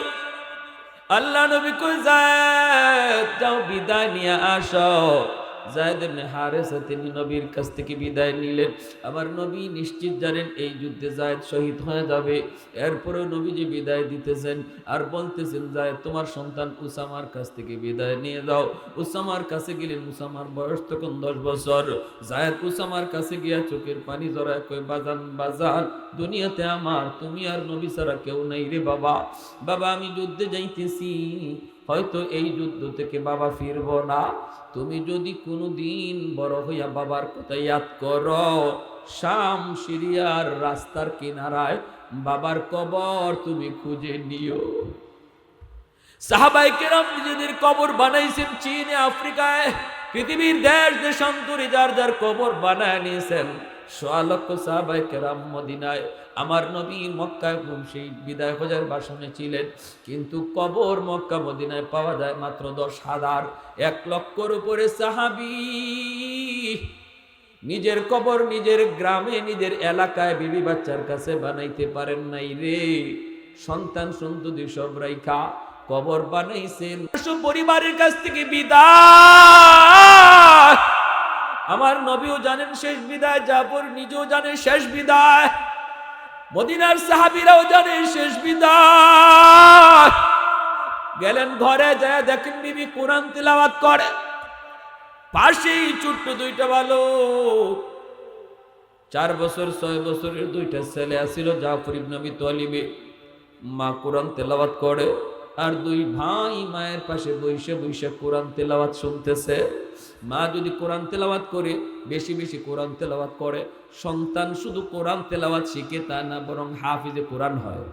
Speaker 1: আল্লাহ নবী কই, যায়েদ যাও বিদায় নিয়ে আসো। যায়েদ ইবনে হারেসা তিনি নবীর কাছ থেকে বিদায় নিলেন। আমার নবী নিশ্চিত জানেন এই যুদ্ধে যায়েদ শহীদ হয়ে যাবে। এরপরেও নবীজি বিদায় দিতেছেন আর বলতেছেন, যায়েদ তোমার সন্তান উসামার কাছ থেকে বিদায় নিয়ে যাও। উসামার কাছে গেলেন, উসামার বয়স তখন 10 বছর। যায়েদ উসামার কাছে গিয়া চোখের পানি জড়ায় কই, বাজান বাজান, দুনিয়াতে আমার তুমি আর নবী ছাড়া কেউ নাই রে বাবা। বাবা আমি যুদ্ধে যাইতেছি, হয়তো এই যুদ্ধ থেকে বাবা ফিরব না। তুমি যদি কোনোদিন বড় হইয়া বাবার কথা ইয়াদ করো, শাম সিরিয়ার রাস্তার কিনারায় বাবার কবর তুমি খুঁজে নিও। সাহাবায়ে কেরাম নিজেদের কবর বানাইছেন চীনে, আফ্রিকায়, পৃথিবীর দেশ দেশান্তরে যার যার কবর বানায় নিয়েছেন। 1.5 লক্ষ সাহাবায়ে কেরাম মদিনায়, আমার নবী মক্কায় সেই বিদায় হজের বাসনে ছিলেন, কিন্তু কবর মক্কা মদিনায় পাওয়া যায় মাত্র 10,000। 1 লক্ষর উপরে সাহাবী নিজের কবর নিজের গ্রামে নিজের এলাকায় বিবি বাচ্চার কাছে বানাইতে পারেন নাই রে। সন্তান সন্ততি সব রাইখা কবর বানাইছেন। পরিবারের কাছ থেকে বিদায়। আমার নবীও জানেন শেষ বিদায়, জাফর নিজেও জানে শেষ বিদায়, মদিনার সাহাবীরাও জানে শেষ বিদায়। গেলেন ঘরে, যায় দেখেন বিবি কোরআন তিলাওয়াত করে, পাশেই ছোট্ট 2টা বালক 4 বছর 6 বছরের 2টা ছেলে আছিল জাফর ইবনে আবি তালিবে। মা কোরআন তেলাওয়াত করে আর 2 ভাই মায়ের পাশে বসে বসে কোরআন তেলাওয়াত শুনতেছে। মা যদি কোরআন তেলাওয়াত করে, বেশি বেশি কোরআন তেলাওয়াত করে, সন্তান শুধু কোরআন তেলাওয়াত শিখে তা না, বরং হাফিজে কোরআন হয়।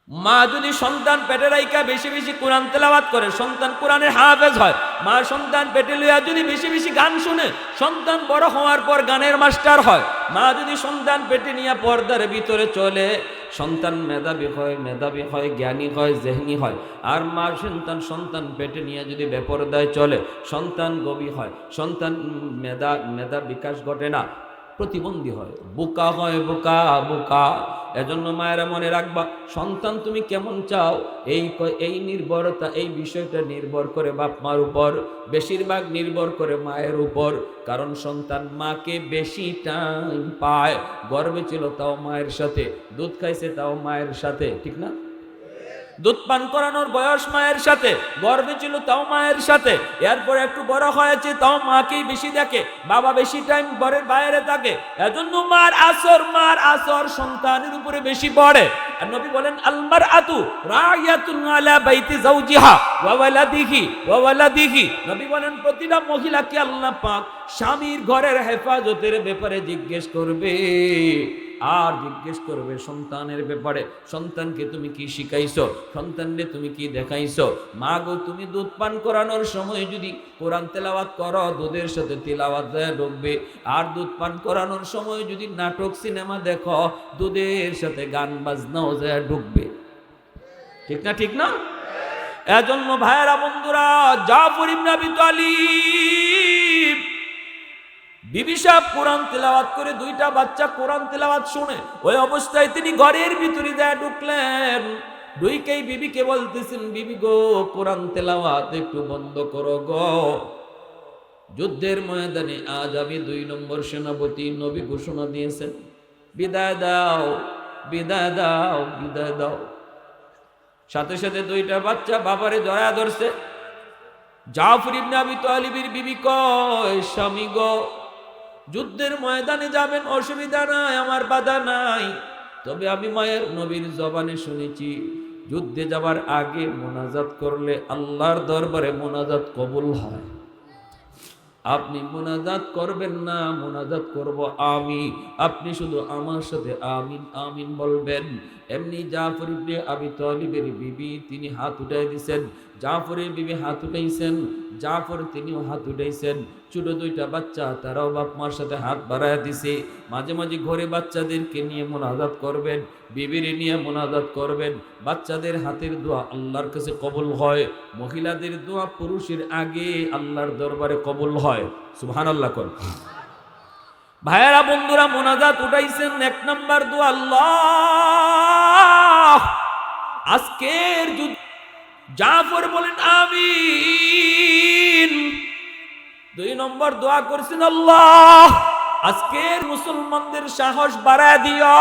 Speaker 1: মা যদি সন্তান পেটে রাইখা বেশি বেশি কোরআন তেলাওয়াত করে, সন্তান কোরআনের হাফেজ হয়। মা সন্তান পেটে লইয়া যদি বেশি বেশি গান শুনে, সন্তান বড় হওয়ার পর গানের মাস্টার হয়। মা যদি সন্তান পেটে নিয়ে পর্দার ভিতরে চলে, সন্তান মেধাবী হয়, জ্ঞানী হয়, জেহনি হয়। আর মা সন্তান পেটে নিয়ে যদি বেপরদায় চলে, সন্তান গবী হয়, সন্তান মেধা বিকাশ ঘটে না, প্রতিবন্ধী হয়, বোকা হয়, বোকা। এজন্য মায়েরা মনে রাখবা, সন্তান তুমি কেমন চাও, এই নির্ভরতা, এই বিষয়টা নির্ভর করে বাপ মার উপর, বেশিরভাগ নির্ভর করে মায়ের উপর। কারণ সন্তান মাকে বেশি টাইম পায়। গর্ভে ছিল তাও মায়ের সাথে, দুধ খাইছে তাও মায়ের সাথে, ঠিক না? দুধ পান করানোর বয়স মায়ের সাথে, গর্ভে ছিল তাও মায়ের সাথে, এরপর একটু বড় হয়েছে তাও মাকেই বেশি দেখে, বাবা বেশি টাইম ঘরের বাইরে থাকে। এজন্য মার আসর সন্তানের উপরে বেশি পড়ে। আর নবী বলেন, আলমার আতু রায়াতুন আলা বাইতি যাওজিহা ওয়া ওয়ালাদিহি। নবী বলেন, প্রতিটা মহিলাকে আল্লাহ পাক স্বামীর ঘরের হেফাজতের ব্যাপারে জিজ্ঞেস করবে, আর জিজ্ঞেস করবে সন্তানের ব্যাপারে। সন্তানকে তুমি কি শিখাইছো, সন্তানকে তুমি কি দেখাইছো? মা গো, তুমি দুধ পান করানোর সময় যদি কোরআন তেলাওয়াত করো, দুধের সাথে তেলাওয়াত যায় ঢুকবে। আর দুধ পান করানোর সময় যদি নাটক সিনেমা দেখো, দুধের সাথে গান বাজনাও যায় ঢুকবে। ঠিক না? এজন্য ভাইয়েরা বন্ধুরা, জাফর ইবনে আবি তালিব বিবি সাহেব কোরআন তেলাওয়াত করে, 2টা বাচ্চা কোরআন তেলাওয়াত শুনে, ওই অবস্থায় তিনি ঘরের ভিতরে যায় ঢুকলেন। ঢুকেই বিবিকে বলতেছেন, বিবি গো, কোরআন তেলাওয়াত একটু বন্ধ করো গো। যুদ্ধের ময়দানে আজ আমি 2 নম্বর সেনাপতি, নবী ঘোষণা দিয়েছেন, বিদায় দাও। সাথে সাথে 2টা বাচ্চা বাবারে জড়ায় ধরছে। জাফর ইবনে আবি তালিবের বিবি কয়, স্বামী গো, যুদ্ধের ময়দানে যাবেন, অসুবিধা নাই, আমার বাধা নাই। তবে আমি মায়ের নবীর জবানে শুনেছি, যুদ্ধে যাবার আগে মোনাজাত করলে আল্লাহর দরবারে মোনাজাত কবুল হয়। আপনি মোনাজাত করবেন না, মোনাজাত করব আমি। আপনি শুধু আমার সাথে আমিন আমিন বলবেন। এমনি জাফর ইবনে আবি তালিবের বিবি তিনি হাত উঠাই দিয়েছেন, জাফরের বিবি হাত উঠাইছেন, জাফর তিনিও হাত উঠাইছেন। ছোট 2টা বাচ্চা, তারাও বাপ মার সাথে হাত বাড়ায় দিছে। মাঝে মাঝে ঘরে বাচ্চাদেরকে নিয়ে মোনাজাত করবেন, বিবির নিয়ে মোনাজাত করবেন। বাচ্চাদের হাতের দোয়া আল্লাহর কাছে কবুল হয়, মহিলাদের দোয়া পুরুষের আগে আল্লাহর দরবারে কবুল হয়। সুবহানাল্লাহ কোন। ভাইয়েরা বন্ধুরা, মোনাজাত উঠাইছেন, 1 নাম্বার দোয়া, আল্লাহ আজকের যুদ্ধ। জাফর বলেন আমিন। 2 নম্বর দোয়া করছেন, আল্লাহ আজকের মুসলমানদের সাহস বাড়ায় দিও।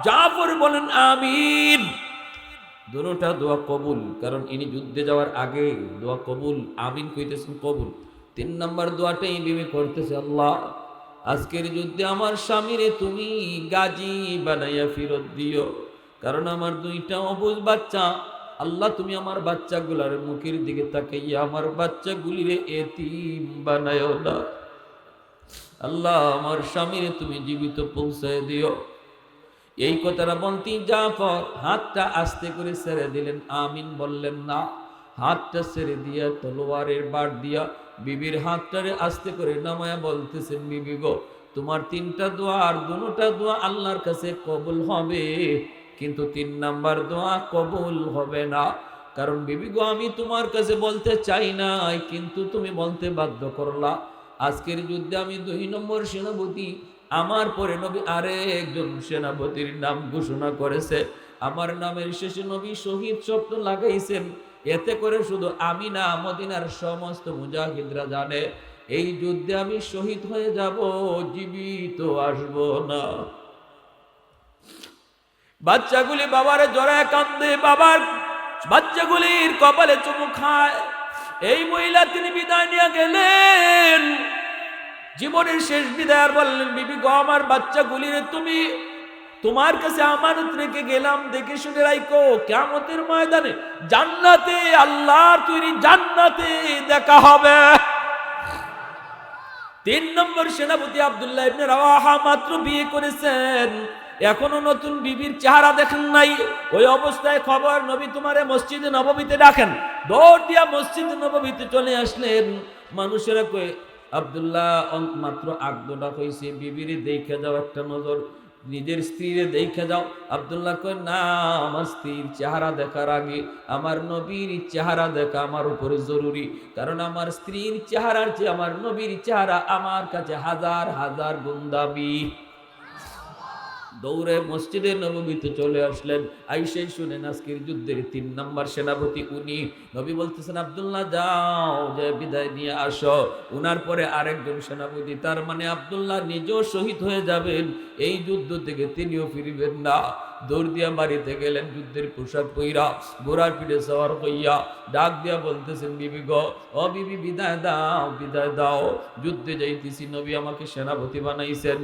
Speaker 1: জাফর বলেন আমিন। দুটোটা দোয়া কবুল, কারণ ইনি যুদ্ধে যাওয়ার আগে দোয়া কবুল, আমিন কইতেছেন কবুল। 3 নম্বর দোয়াটাই বিবি করতেছে, আল্লাহ আজকের যুদ্ধে আমার স্বামীরে তুমি গাজী বানাইয়া ফেরত দিও, কারণ আমার 2টা অবুঝ বাচ্চা। আল্লাহ তুমি আমার বাচ্চাগুলার মুখের দিকে তাকাইয়া আমার বাচ্চাগুলিরে এতিম বানায়ো না। আল্লাহ আমার স্বামীরে তুমি জীবিত পৌঁছায় দিও। এই কথাটা বলতেই জাফর হাতটা আস্তে করে ছেড়ে দিলেন, আমিন বললেন না। হাতটা ছেড়ে দিয়া তলোয়ারের বাট দিয়া বিবির হাতটারে আস্তে করে নামায়া বলতেছেন, বিবি গো, তোমার 3টা দোয়া আর 2টা দোয়া আল্লাহর কাছে কবুল হবে, কিন্তু 3 নাম্বার দোয়া কবুল হবে না। কারণ বিবি গো, আমি তোমার কাছে বলতে চাই নাই, কিন্তু তুমি বলতে বাধ্য করলা। আজকের যুদ্ধে আমি 2 নম্বর সেনাপতি, আমার পরে নবী আরেকজন সেনাপতির নাম ঘোষণা করেছে। আমার নামের শেষে নবী শহীদ শব্দ লাগাইছেন। এতে করে শুধু আমি না, মদিনার সমস্ত মুজাহিদরা জানে এই যুদ্ধে আমি শহীদ হয়ে যাব, জীবিত আসব না। বাচ্চাগুলি বাবারে জড়ায় কান্দে, বাবার বাচ্চাগুলির কপালে চুমু খায়। এই মহিলা তিনি বিদায় নিয়ে গেলেন। জীবনের শেষ বিদায় আর বললেন, বিবি গো আমার বাচ্চাগুলিরে তুমি তোমার কাছে আমানত রেখে গেলাম, দেখে শুনে রাখো, কিয়ামতের ময়দানে জান্নাতে, আল্লাহর তৈরি জান্নাতে দেখা হবে। 3 নম্বর সেনাপতি আব্দুল্লাহ ইবনে রাওয়াহা মাত্র বিয়ে করেছেন, এখনো নতুন বিবির চেহারা দেখেন নাই। ওই অবস্থায় খবর, নবী তোমারে মসজিদে নববীতে ডাকেন। দৌড় দিয়া মসজিদে নববীতে চলে আসলেন। মানুষেরা কয়ে, আব্দুল্লাহ মাত্র আগদোটা কইছে, বিবিরে দেখে যাও একটা নজর, নিজের স্ত্রীরে দেখে যাও। আব্দুল্লাহ কয়, না, আমার স্ত্রীর চেহারা দেখার আগে আমার নবীর চেহারা দেখা আমার উপরে জরুরি, কারণ আমার স্ত্রীর চেহারার চেয়ে আমার নবীর চেহারা আমার কাছে হাজার হাজার গুণ দামি। দৌড়ে মসজিদে নববীতে চলে আসলেন। আইসাই শুনেন আজকের যুদ্ধের 3 নম্বর সেনাপতি উনি। নবী বলতেছেন, আব্দুল্লাহ যাও, যে বিদায় নিয়ে আসো। উনার পরে আরেকজন সেনাপতি, তার মানে আব্দুল্লাহ নিজেও শহীদ হয়ে যাবেন, এই যুদ্ধ থেকে তিনিও ফিরবেন না। দৌড় দিয়া বাড়িতে গেলেন, যুদ্ধের পোশাক পইরা, ঘোড়ার পিঠে সওয়ার হইয়া ডাক দিয়া বলতেছেন, বিবি গো, ও বিবি বিদায় দাও, বিদায় দাও, যুদ্ধে যাইতেছি, নবী আমাকে সেনাপতি বানাইছেন।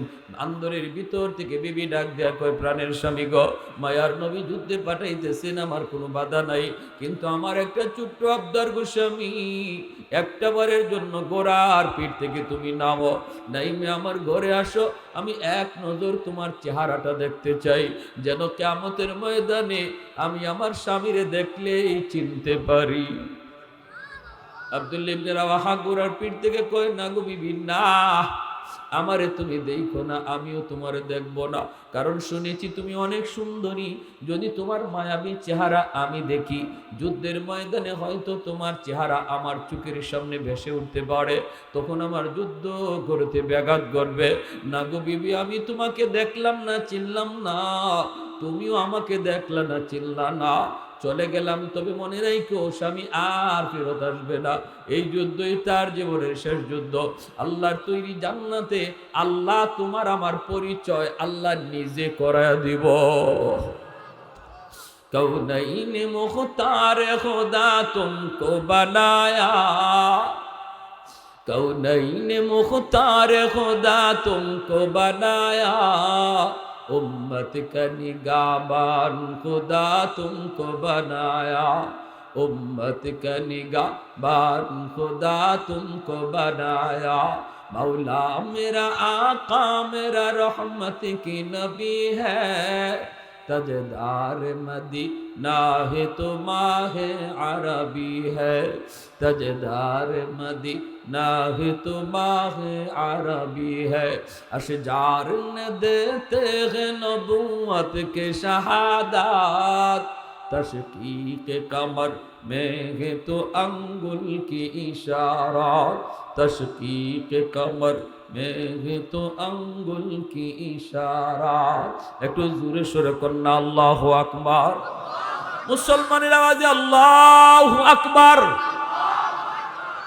Speaker 1: আন্দরের ভিতর থেকে বিবি ডাক দেয়া কয়, প্রাণের স্বামী গো, মায়ার নবী যুদ্ধে পাঠাইতেছেন, আমার কোনো বাধা নাই, কিন্তু আমার একটা ছোট্ট আবদার গো স্বামী, একটা বারের জন্য ঘোড়ার পিঠ থেকে তুমি নামো, নাইমে আমার ঘরে আসো, আমি এক নজর তোমার চেহারাটা দেখতে চাই, যেন কিয়ামতের ময়দানে আমি আমার স্বামীরে দেখলেই চিনতে পারি। আব্দুল্লাহ ইবনে রাওয়াহা ঘোড়ার পিঠ থেকে কয়, না গো বিবি, না, আমারে তুমি দেখো না, আমিও তোমারে দেখব না, কারণ শুনেছি তুমি অনেক সুন্দরী, যদি তোমার মায়াবী চেহারা আমি দেখি, যুদ্ধের ময়দানে হয়তো তোমার চেহারা আমার চোখের সামনে ভেসে উঠতে পারে, তখন আমার যুদ্ধ করতে ব্যাঘাত ঘটবে। না গো বিবি, আমি তোমাকে দেখলাম না, চিনলাম না, তুমিও আমাকে দেখলা না, চিনলা না, চলে গেলাম, তবে মনে রাখো স্বামী আর ফেরত আসবে না। এই যুদ্ধই তার জীবনের শেষ যুদ্ধ। আল্লাহর তৈরি জান্নাতে আল্লাহ তোমার আমার পরিচয় আল্লাহ নিজে করায় দিব। কৌনাইন মুখতার খোদা তুমকো বানায়া, কৌনাইন মুখতার খোদা তুমকো বানায়া, उम्मत का निगाहबान खुदा तुमको बनाया, उम्मत का निगाहबान खुदा तुमको बनाया, मौला मेरा आका मेरा रहमत की नबी है, तजदार मदीना है तो माहे अरबी है, तजदार मदीना है तो माहे अरबी है, अशजार ने देते हैं नबूवत के शहादत, तशकीक कमर में है तो अंगुल की इशारात, तशकीक कमर में है तो अंगुल की इशारात। একটু জোরে সোরে কন্যা আল্লাহু আকবার। মুসলমানের আওয়াজে আল্লাহু আকবার।